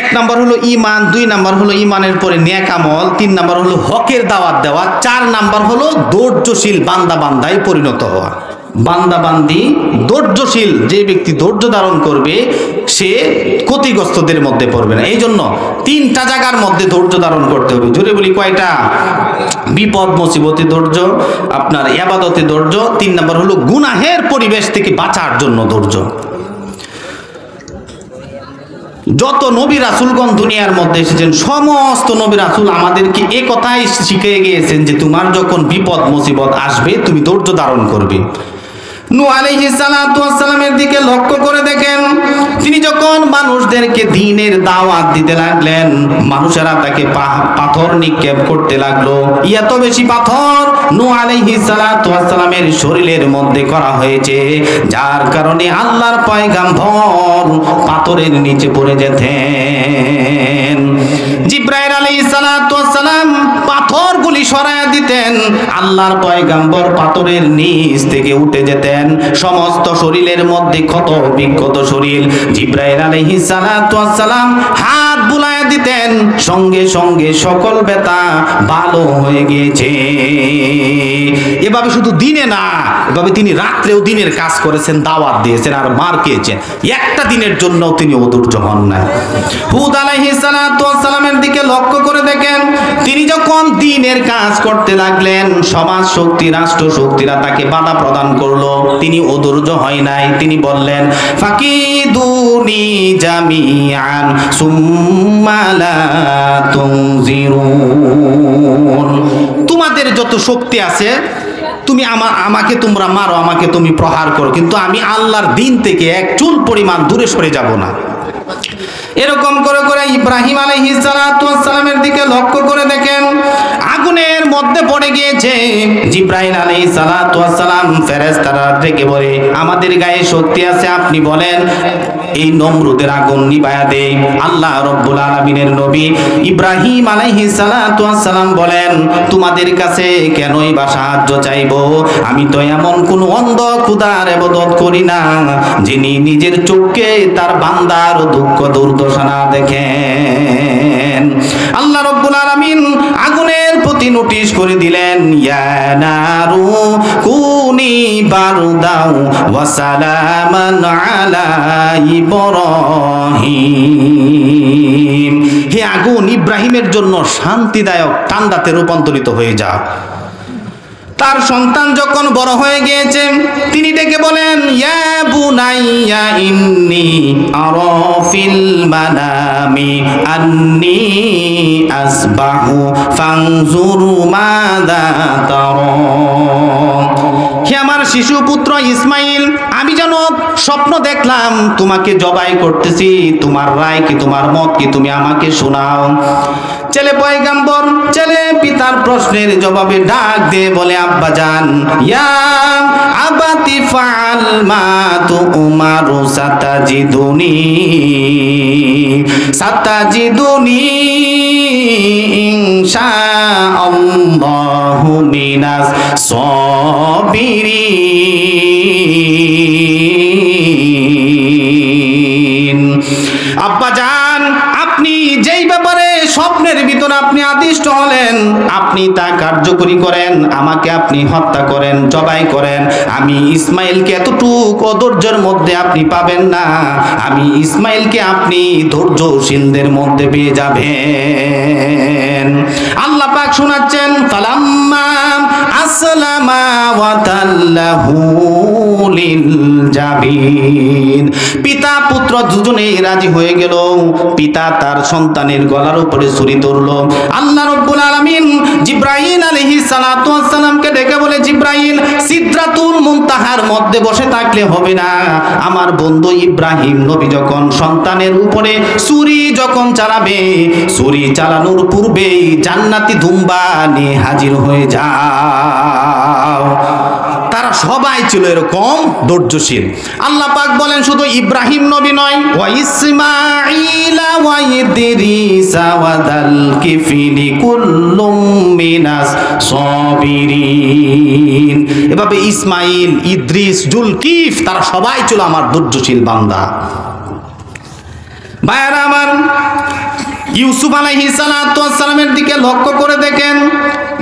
1 নাম্বার হলো ঈমান, 2 নাম্বার হলো ঈমানের পরে নেক আমল, 3 নাম্বার হলো হকের দাওয়াত দেওয়া, 4 নাম্বার হলো ধৈর্যশীল বান্দা বান্দায় পরিণত হওয়া। বান্দা বান্দি ধৈর্যশীল, যে ব্যক্তি ধৈর্য ধারণ করবে সে ক্ষতিগ্রস্তদের মধ্যে পড়বে না। এই জন্য 3টা জায়গার মধ্যে ধৈর্য ধারণ করতে হবে। জোরে বলি কয়টা? বিপদ মুসিবতে ধৈর্য, আপনার ইবাদতে ধৈর্য, 3 নাম্বার হলো গুনাহের পরিবেশ থেকে বাঁচার জন্য ধৈর্য। যত নবী রাসূলগণ দুনিয়ার মধ্যে এসেছেন, সমস্ত নবী রাসূল আমাদেরকে এই কথাই শিখিয়ে গিয়েছেন যে তোমার যখন বিপদ মুসিবত আসবে তুমি ধৈর্য ধারণ করবে। নূহ আলাইহিস সালাতু ওয়াস সালামের দিকে লক্ষ্য করে দেখেন, তিনি যখন মানুষদেরকে দ্বীনের দাওয়াত দিতে লাগলেন, মানুষেরা তাকে পাথর নিক্ষেপ করতে লাগলো। এত বেশি পাথর নূহ আলাইহিস সালাতু ওয়াস সালামের শরীরের মধ্যে করা হয়েছে, যার কারণে আল্লাহর পয়গাম্বর পাথরের নিচে পড়ে যেতেন। জিবরাইল আলাইহিস সালাতু ওয়াস সালাম পাথরগুলি সরায়া দিতেন, আল্লাহর পয়গাম্বর পাথরের নিচ থেকে উঠে যেতেন। সমস্ত শরীরের মধ্যে ক্ষত বিক্ষত শরীর, জিবরাইল আলাইহিস সালাতু ওয়াস সালাম হাত বুলায়া দিতেন, সঙ্গে সঙ্গে সকল ব্যথা ভালো হয়ে গিয়েছে। এভাবে শুধু দিনে না, এভাবে তিনি রাত্রেও দিনের কাজ করেছেন, দাওয়াত দিয়েছেন আর মার খেয়েছেন। একটা দিনের জন্য তিনি অধৈর্য হন না। হুদ আলাইহিস সালাতু ওয়াস সালামের দিকে লক্ষ্য করে দেখেন, তিনি যখন দিনের কাজ করতে লাগলেন, সমাজ শক্তি, রাষ্ট্র শক্তিরা তাকে বাধা প্রদান করলো, তিনি অধৈর্য হয় নাই। তিনি বললেন, ফাকিদুনি জামিআন সুম্মা লা তুনজিরুন, তোমাদের যত শক্তি আছে তুমি আমাকে তোমরা মারো, আমাকে তুমি প্রহার করো, কিন্তু আমি আল্লাহর দিন থেকে এক চুল পরিমাণ দূরে সরে যাব না। এরকম করে করে ইব্রাহিম আলাইহিস সালাতু ওয়াস সালামের দিকে লক্ষ্য করে দেখেন, আগুনের মধ্যে পড়ে গিয়েছে। জিব্রাইল আলাইহিস সালাতু ওয়াস সালাম ফেরেশতারা ডেকে বলে, আমাদের গায়ে শক্তি আছে, আপনি বলেন এই নমরুদের আগুন নিভায়া দেই। আল্লাহ রাব্বুল আলামিনের নবী ইব্রাহিম আলাইহিস সালাতু ওয়াস সালাম বলেন, তোমাদের কাছে কেনই বা সাহায্য চাইবো? আমি তো এমন কোন অন্ধ খোদার ইবাদত করি না যিনি নিজের চোখকে তার বান্দার দুঃখ দুর্দশা না দেখেন। আল্লাহ রাব্বুল আলামিন আগুনের প্রতি নোটিশ করে দিলেন, ইয়া নারু কুনি বারদাও ওয়া সালামান আলা ইব্রাহিম। হে আগুন, ইব্রাহিমের জন্য শান্তিদায়ক ঠান্ডাতে রূপান্তরিত হয়ে যাও। তার সন্তান যখন বড় হয়ে গিয়েছে, তিনি ডেকে বলেন, ইয়া বুনাইয়া ইন্নী আরা ফিল মানামি আন্নী আসবাহু ফানজুরু মাযা তারা। হে আমার শিশু পুত্র ইসমাইল, আমি যেন স্বপ্ন দেখলাম তোমাকে জবাই করতেছি, তোমার রায় কি, তোমার মত কি, তুমি আমাকে শোনাও। ছেলে পয়গম্বর, ছেলে পিতার প্রশ্নের জবাবে ডাক দিয়ে বলে, আব্বা জান, ইয়া আবাতি ফাল মা তুমারু সাতাজিদুনি ইনশাআল্লাহু মিনাস সাবিরিন। আব্বা জান, আপনি যেই ব্যাপারে স্বপ্নের ভিতরে আপনি আদিষ্ট হলেন, আপনি তা কার্যকরী করেন, আমাকে আপনি হত্যা করেন, জবাই করেন। আমি ইসমাইলকে এতটুক অধৈর্যের মধ্যে আপনি পাবেন না, আমি ইসমাইলকে আপনি ধৈর্যশীলদের মধ্যে পেয়ে যাবেন। আল্লাহ পাক শোনাচ্ছেন, ফালাম্মা আসলামা ওয়া তাল্লাহু লিল জাবিন। পিতা পুত্র দুজনেই রাজি হয়ে গেল। পিতা তার সন্তানের গলার উপরে ছুরি ধরল। আল্লাহ রাব্বুল আলামিন জিব্রাইল আলাইহিস সালাতু ওয়াস সালামকে ডেকে বলে, জিব্রাইল, সিদরাতুল মুনতাহার মধ্যে বসে থাকলে হবে না। আমার বন্ধু ইব্রাহিম নবী যখন সন্তানের উপরে ছুরি যখন চালাবে, ছুরি চালানোর পূর্বেই জান্নাতি দুম্বা নিয়ে হাজির হয়ে যাও। তারা সবাই ছিল এরকম ধৈর্যশীল। আল্লাহ পাক বলেন, শুধু ইব্রাহিম নবী নয়, ওয়া ইসমাঈলা ওয়া ইদ্রিসা ওয়া দাল কিফলি কুল্লুম মিনাস সাবিরিন। এভাবে ইসমাইল, ইদ্রিস, জুলকিফ তারা সবাই ছিল আমার ধৈর্যশীল বান্দা। ভাইরা আমার, ইউসুফ আলাইহিস সালাতু ওয়াস সালামের দিকে লক্ষ্য করে দেখেন,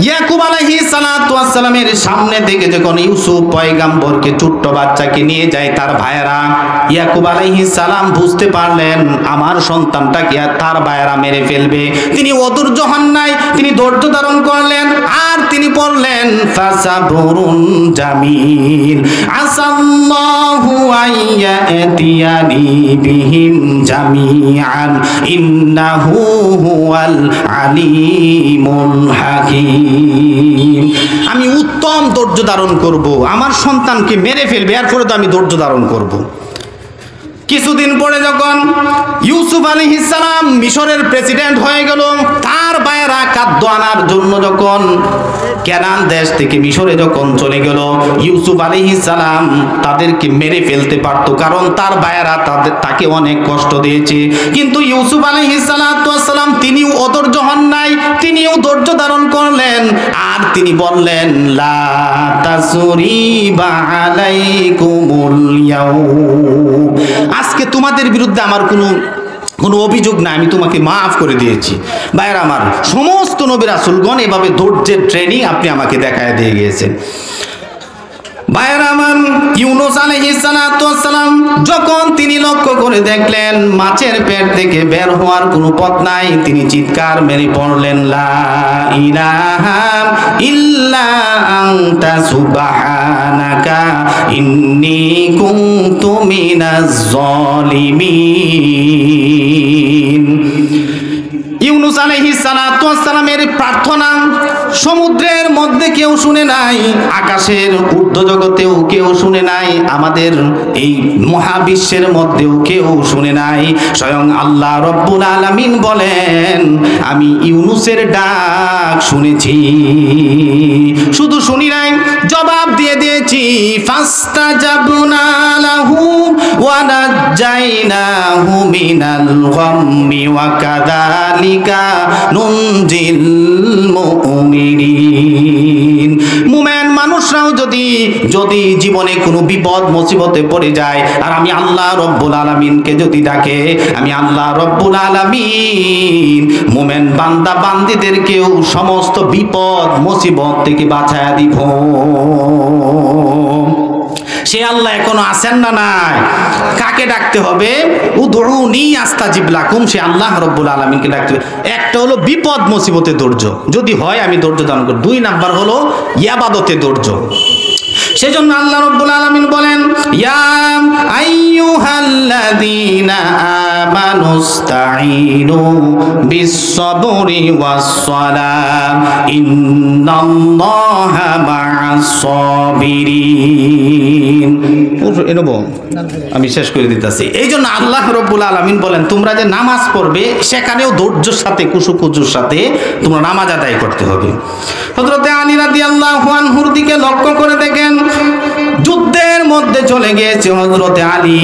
ইয়াকুব আলাইহিস সালাতু ওয়াস সালামের সামনে থেকে যখন ইউসুফ পয়গম্বরকে ছোট্ট বাচ্চাকে নিয়ে যায় তার ভাইয়েরা, ইয়াকুব আলাইহিস সালাম বুঝতে পারলেন আমার সন্তানটাকে তার ভাইয়েরা মেরে ফেলবে। তিনি অধৈর্য হন নাই, তিনি ধৈর্য ধারণ করলেন আর তিনি পড়লেন, ফাসাবরুন জামিল আসাল্লাহু আইয়াতিয়ানি বিহিম জামিআন ইন্নাহু হুয়াল আলিমুল হাকিম। আমি উত্তম ধৈর্য ধারণ করব, আমার সন্তানকে মেরে ফেলবে, এরপরে তো আমি ধৈর্য ধারণ করব। কিছুদিন পরে যখন ইউসুফ আলাইহিস সালাম মিশরের প্রেসিডেন্ট হয়ে গেল, তার ভাইয়েরা খাদ্য আনার জন্য যখন কেনান দেশ থেকে মিশরে যখন চলে গেল, ইউসুফ আলাইহিস সালাম তাদেরকে মেরে ফেলতে পারত, কারণ তার ভাইয়েরা তাকে অনেক কষ্ট দিয়েছে। কিন্তু ইউসুফ আলাইহিস সালাম তিনিও অধৈর্য হন নাই, তিনিও ধৈর্য ধারণ করলেন আর তিনি বললেন, লা তাসরিবা আলাইকুমুল ইয়াউম, আজকে তোমাদের বিরুদ্ধে আমার কোনো অভিযোগ না, আমি তোমাকে মাফ করে দিয়েছি। ভাইরা আমার, সমস্ত নবী রাসূলগণ এভাবে ধৈর্যের ট্রেনিং আপনি আমাকে দেখায় দিয়ে গিয়েছেন। ভাইরা আমার, ইউনূস আলাইহিস সালাতু ওয়াস সালাম যখন তিনি লক্ষ্য করে দেখলেন মাছের পেট থেকে বের হওয়ার কোনো পথ নাই, তিনি চিৎকার মেরে পড়লেন, লা ইলাহা ইল্লা আনতা সুবহানাকা ইন্নী কুনতু মিনাজ জালিমিন। ইউনূস আলাইহিস সালাতু ওয়াস সালামের প্রার্থনা সমুদ্রের মধ্যে কেউ শুনে নাই, আকাশের ঊর্ধ্ব জগতেও কেউ শুনে নাই, আমাদের এই মহাবিশ্বের মধ্যেও কেউ শুনে নাই। স্বয়ং আল্লাহ রব্বুল আলামিন বলেন, আমি ইউনুসের ডাক শুনেছি। শুধু শুনি নাই, জবাব দিয়ে দিয়েছি। ফাস্তাজাবনা লাহু ওয়া নাজ্জাইনাহু মিনাল গাম্মি ওয়া কাযালিকা নুনজিল মুমিনিন। মুমিন মানুষরাও যদি জীবনে কোনো বিপদ মুসিবতে পড়ে যায় আর আমি আল্লাহ রব্বুল আলামিনকে যদি ডাকে, আমি আল্লাহ রব্বুল আলামিন মুমিন বান্দা বান্দীদেরকেও সমস্ত বিপদ মুসিবত থেকে বাঁচায়া দিব। সে আল্লাহ এখনো আছেন না নাই? কাকে ডাকতে হবে? উদউনি আস্তাজিব লাকুম, সে আল্লাহ রব্বুল আলামিনকে ডাকতে হবে। একটা হলো বিপদ মুসিবতে ধৈর্য, যদি হয় আমি ধৈর্য দান করি। 2 নাম্বার হলো ইবাদতে ধৈর্য। সেজন্য আল্লাহ রব্বুল আলামিন বলেন, ইয়া আইয়ুহাল্লাযীনা আমানুস্তাঈনু বিস-সাবরি ওয়াস-সালাহ ইন্নাল্লাহা মা'আস-সাবিরিন। আমি শেষ করে দিতেছি। এই জন্য আল্লাহ রব্বুল আলামিন বলেন, তোমরা যে নামাজ পড়বে সেখানেও ধৈর্যের সাথে কুসুকুজুর সাথে তোমরা নামাজ আদায় করতে হবে। হযরতে আলী রাদিয়াল্লাহু আনহুর দিকে লক্ষ্য করে দেখেন, যুদ্ধের মধ্যে চলে গিয়েছে হযরতে আলী,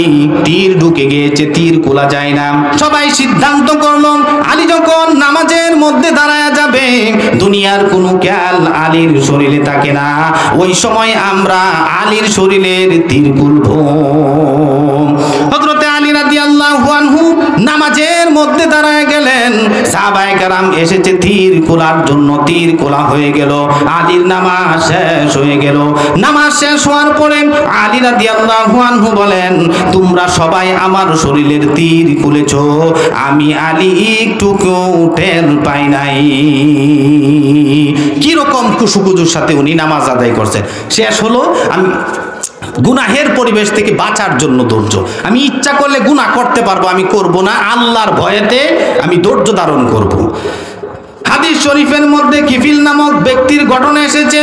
তীর ঢুকে গিয়েছে, তীর খোলা যায় না। সবাই সিদ্ধান্ত করলো আলী যখন নামাজের মধ্যে দাঁড়ায়া যাবে, দুনিয়ার কোনো খেয়াল আলীর শরীরে থাকে না, ওই সময় আমরা আলীর শরীরের তীর খুলবো। হযরতে আলী রাদিয়াল্লাহু আনহু নামাজের মধ্যে দাঁড়ায় গেলেন, সাহাবায়ে কেরাম এসেছে তীর খোলার জন্য, তীর খোলা হয়ে গেল, আলীর নামাজ শেষ হয়ে গেল। নামাজ শেষ হওয়ার পরে আলী রাদিয়াল্লাহু আনহু বলেন, তোমরা সবাই আমার শরীরের তীর খুলেছো, আমি আলী একটুকু টের পাই নাই। কিরকম কুসুকুজুর সাথে উনি নামাজ আদায় করছেন। শেষ হলো, আমি গুনাহের পরিবেশ থেকে বাঁচার জন্য ধৈর্য, আমি ইচ্ছা করলে গুনাহ করতে পারবো, আমি করব না, আল্লাহর ভয়েতে আমি ধৈর্য ধারণ করব। হাদিস শরীফের মধ্যে কিফিল নামক ব্যক্তির ঘটনা এসেছে।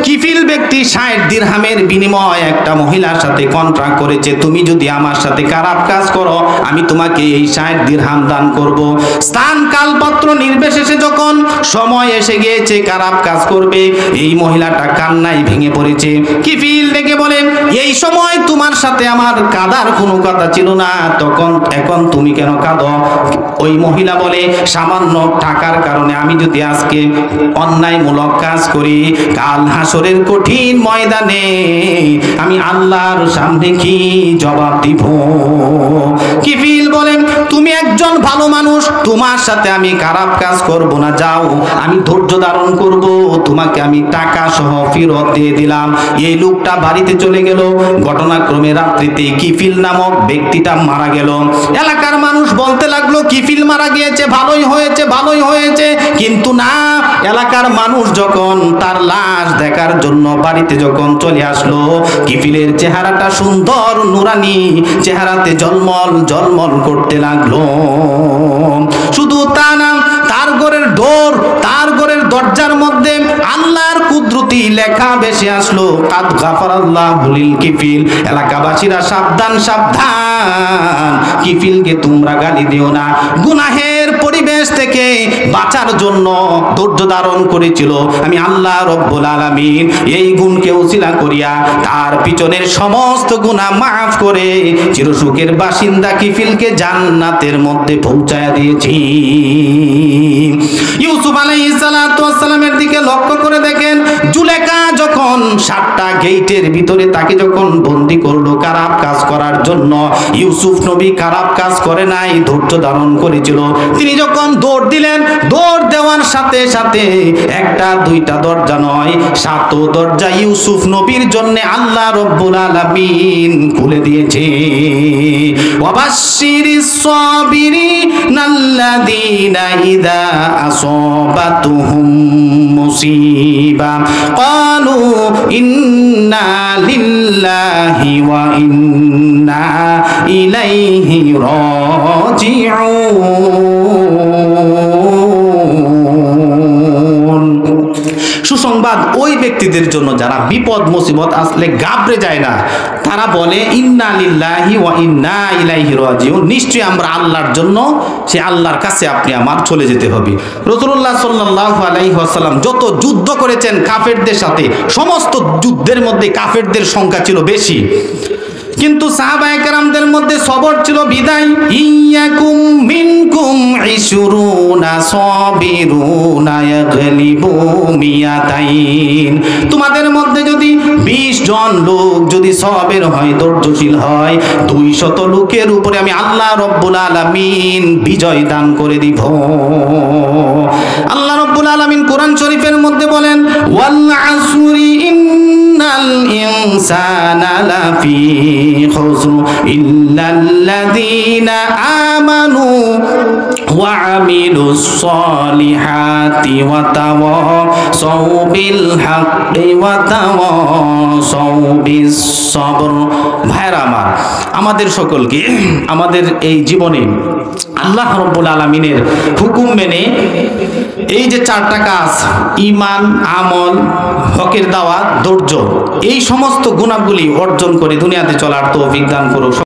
কিফিল ব্যক্তি 60 দিরহামের বিনিময়ে একটা মহিলার সাথে কন্ট্রাক্ট করেছে, তুমি যদি আমার সাথে খারাপ কাজ করো আমি তোমাকে এই 60 দিরহাম দান করব। স্থান কাল পাত্র নির্বিশেষে যখন সময় এসে গিয়েছে খারাপ কাজ করবে, এই মহিলাটা কান্নায় ভেঙে পড়েছে। কিফিল ডেকে বলে, এই সময় তোমার সাথে আমার কাঁদার কোনো কথা ছিল না, এখন তুমি কেন কাঁদো? ওই মহিলা বলে, সামান্য টাকার কারণে আমি যদি আজকে অন্যায়মূলক কাজ করি, কাল হাসরের কঠিন ময়দানে আমি আল্লাহর সামনে কি জবাব দিব? কিফিল বলেন, তুমি একজন ভালো মানুষ, তোমার সাথে আমি খারাপ কাজ করব না, যাও, আমি ধৈর্য ধারণ করব, তোমাকে আমি টাকা সহ ফেরত দিয়ে দিলাম। এই লোকটা বাড়িতে চলে গেল। ঘটনাক্রমে রাত্রিতে কিফিল নামক ব্যক্তিটা মারা গেল। এলাকার মানুষ বলতে লাগলো, কিফিল মারা গিয়েছে, ভালোই হয়েছে, ভালোই হয়েছে। কিন্তু না, এলাকার মানুষ যখন তার লাশ দেখার জন্য বাড়িতে যখন চলে আসলো, কিফিলের চেহারাটা সুন্দর নুরানি চেহারাতে জলমল জলমল করতে লাগলো। শুধু তা না, তার ঘরের দরজার মধ্যে আল্লাহর কুদরতি লেখা ভেসে আসলো, কাদ গাফারাল্লাহু লিল কিফিল। এলাকাবাসীরা সাবধান সাবধান, কিফিলকে তোমরা গালি দিও না। গুনাহের পরিবেশ থেকে বাঁচার জন্য ধৈর্য ধারণ করেছিল, আমি আল্লাহ রব্বুল আলামিন এই গুণকে উসিলা করিয়া তার পিছনের সমস্ত গুনাহ মাফ করে চিরসুখের বাসিন্দা কিফিলকে জান্নাতের মধ্যে পৌঁছায়া দিয়েছি। ইউসুফ আলাইহিস সালাতু ওয়াস সালামের দিকে লক্ষ্য করে দেখেন, জুলেখা যখন 7টা গেটের ভিতরে তাকে যখন বন্দী করলো খারাপ কাজ করার জন্য, ইউসুফ নবী খারাপ কাজ করে নাই, ধৈর্য ধারণ করেছিল। তিনি যখন দৌড় দিলেন, দৌড় দেওয়ার সাথে সাথে 1টা 2টা দরজা নয়, 7 দরজা ইউসুফ নবীর জন্য আল্লাহ রব্বুল আলামিন খুলে দিয়েছে। ওয়াবাশশিরিস সাবিরিনাল্লাযীনা ইযা আসাবাতুহুম মুসিবা ক্বালু ইন্না লিল্লাহি ওয়া ইন্না ইলাইহি রাজিউন। সুসংবাদ ওই ব্যক্তিদের জন্য যারা বিপদ মুসিবত আসলে ঘাবড়ে যায় না, তারা বলে ইন্না লিল্লাহি ওয়া ইন্না ইলাইহি রাজিউন, নিশ্চয়ই আমরা আল্লাহর জন্য, সে আল্লাহর কাছে আপনি আমার চলে যেতে হবে। রাসূলুল্লাহ সাল্লাল্লাহু আলাইহি ওয়াসাল্লাম যত যুদ্ধ করেছেন কাফেরদের সাথে, সমস্ত যুদ্ধের মধ্যে কাফেরদের সংখ্যা ছিল বেশি, কিন্তু সাহাবায়ে কেরামদের মধ্যে সবর ছিল বিদায়। ইয়াকুম মিনকুম 20 সাবিরুনা ইয়াগলিবু মিয়াতাইন, তোমাদের মধ্যে যদি 20 জন লোক যদি সবের হয়, ধৈর্যশীল হয়, 200 লোকের উপরে আমি আল্লাহ রব্বুল আলামিন বিজয় দান করে দিব। আল্লাহ রব্বুল আলামিন কোরআন শরীফের মধ্যে বলেন, ওয়াল আসরি ইন্নাল ইনসানা লাফি খুসর ইল্লাল্লাযীনা আমানু ওয়া আমিলুস সলিহাতি ওয়া তাওয়াসাউ বিল হাক্কি ওয়া তাওয়াসাউ বিস সবর। ভাইরা আমার, আমাদের সকলকে আমাদের এই জীবনে আল্লাহ রাব্বুল আলামিনের হুকুম মেনে এই যে 4টা কাজ, ঈমান, আমল, হকের দাওয়াত, ধৈর্য, এই সমস্ত গুণাবলী অর্জন করে দুনিয়াতে চলার তৌফিক দান করুক।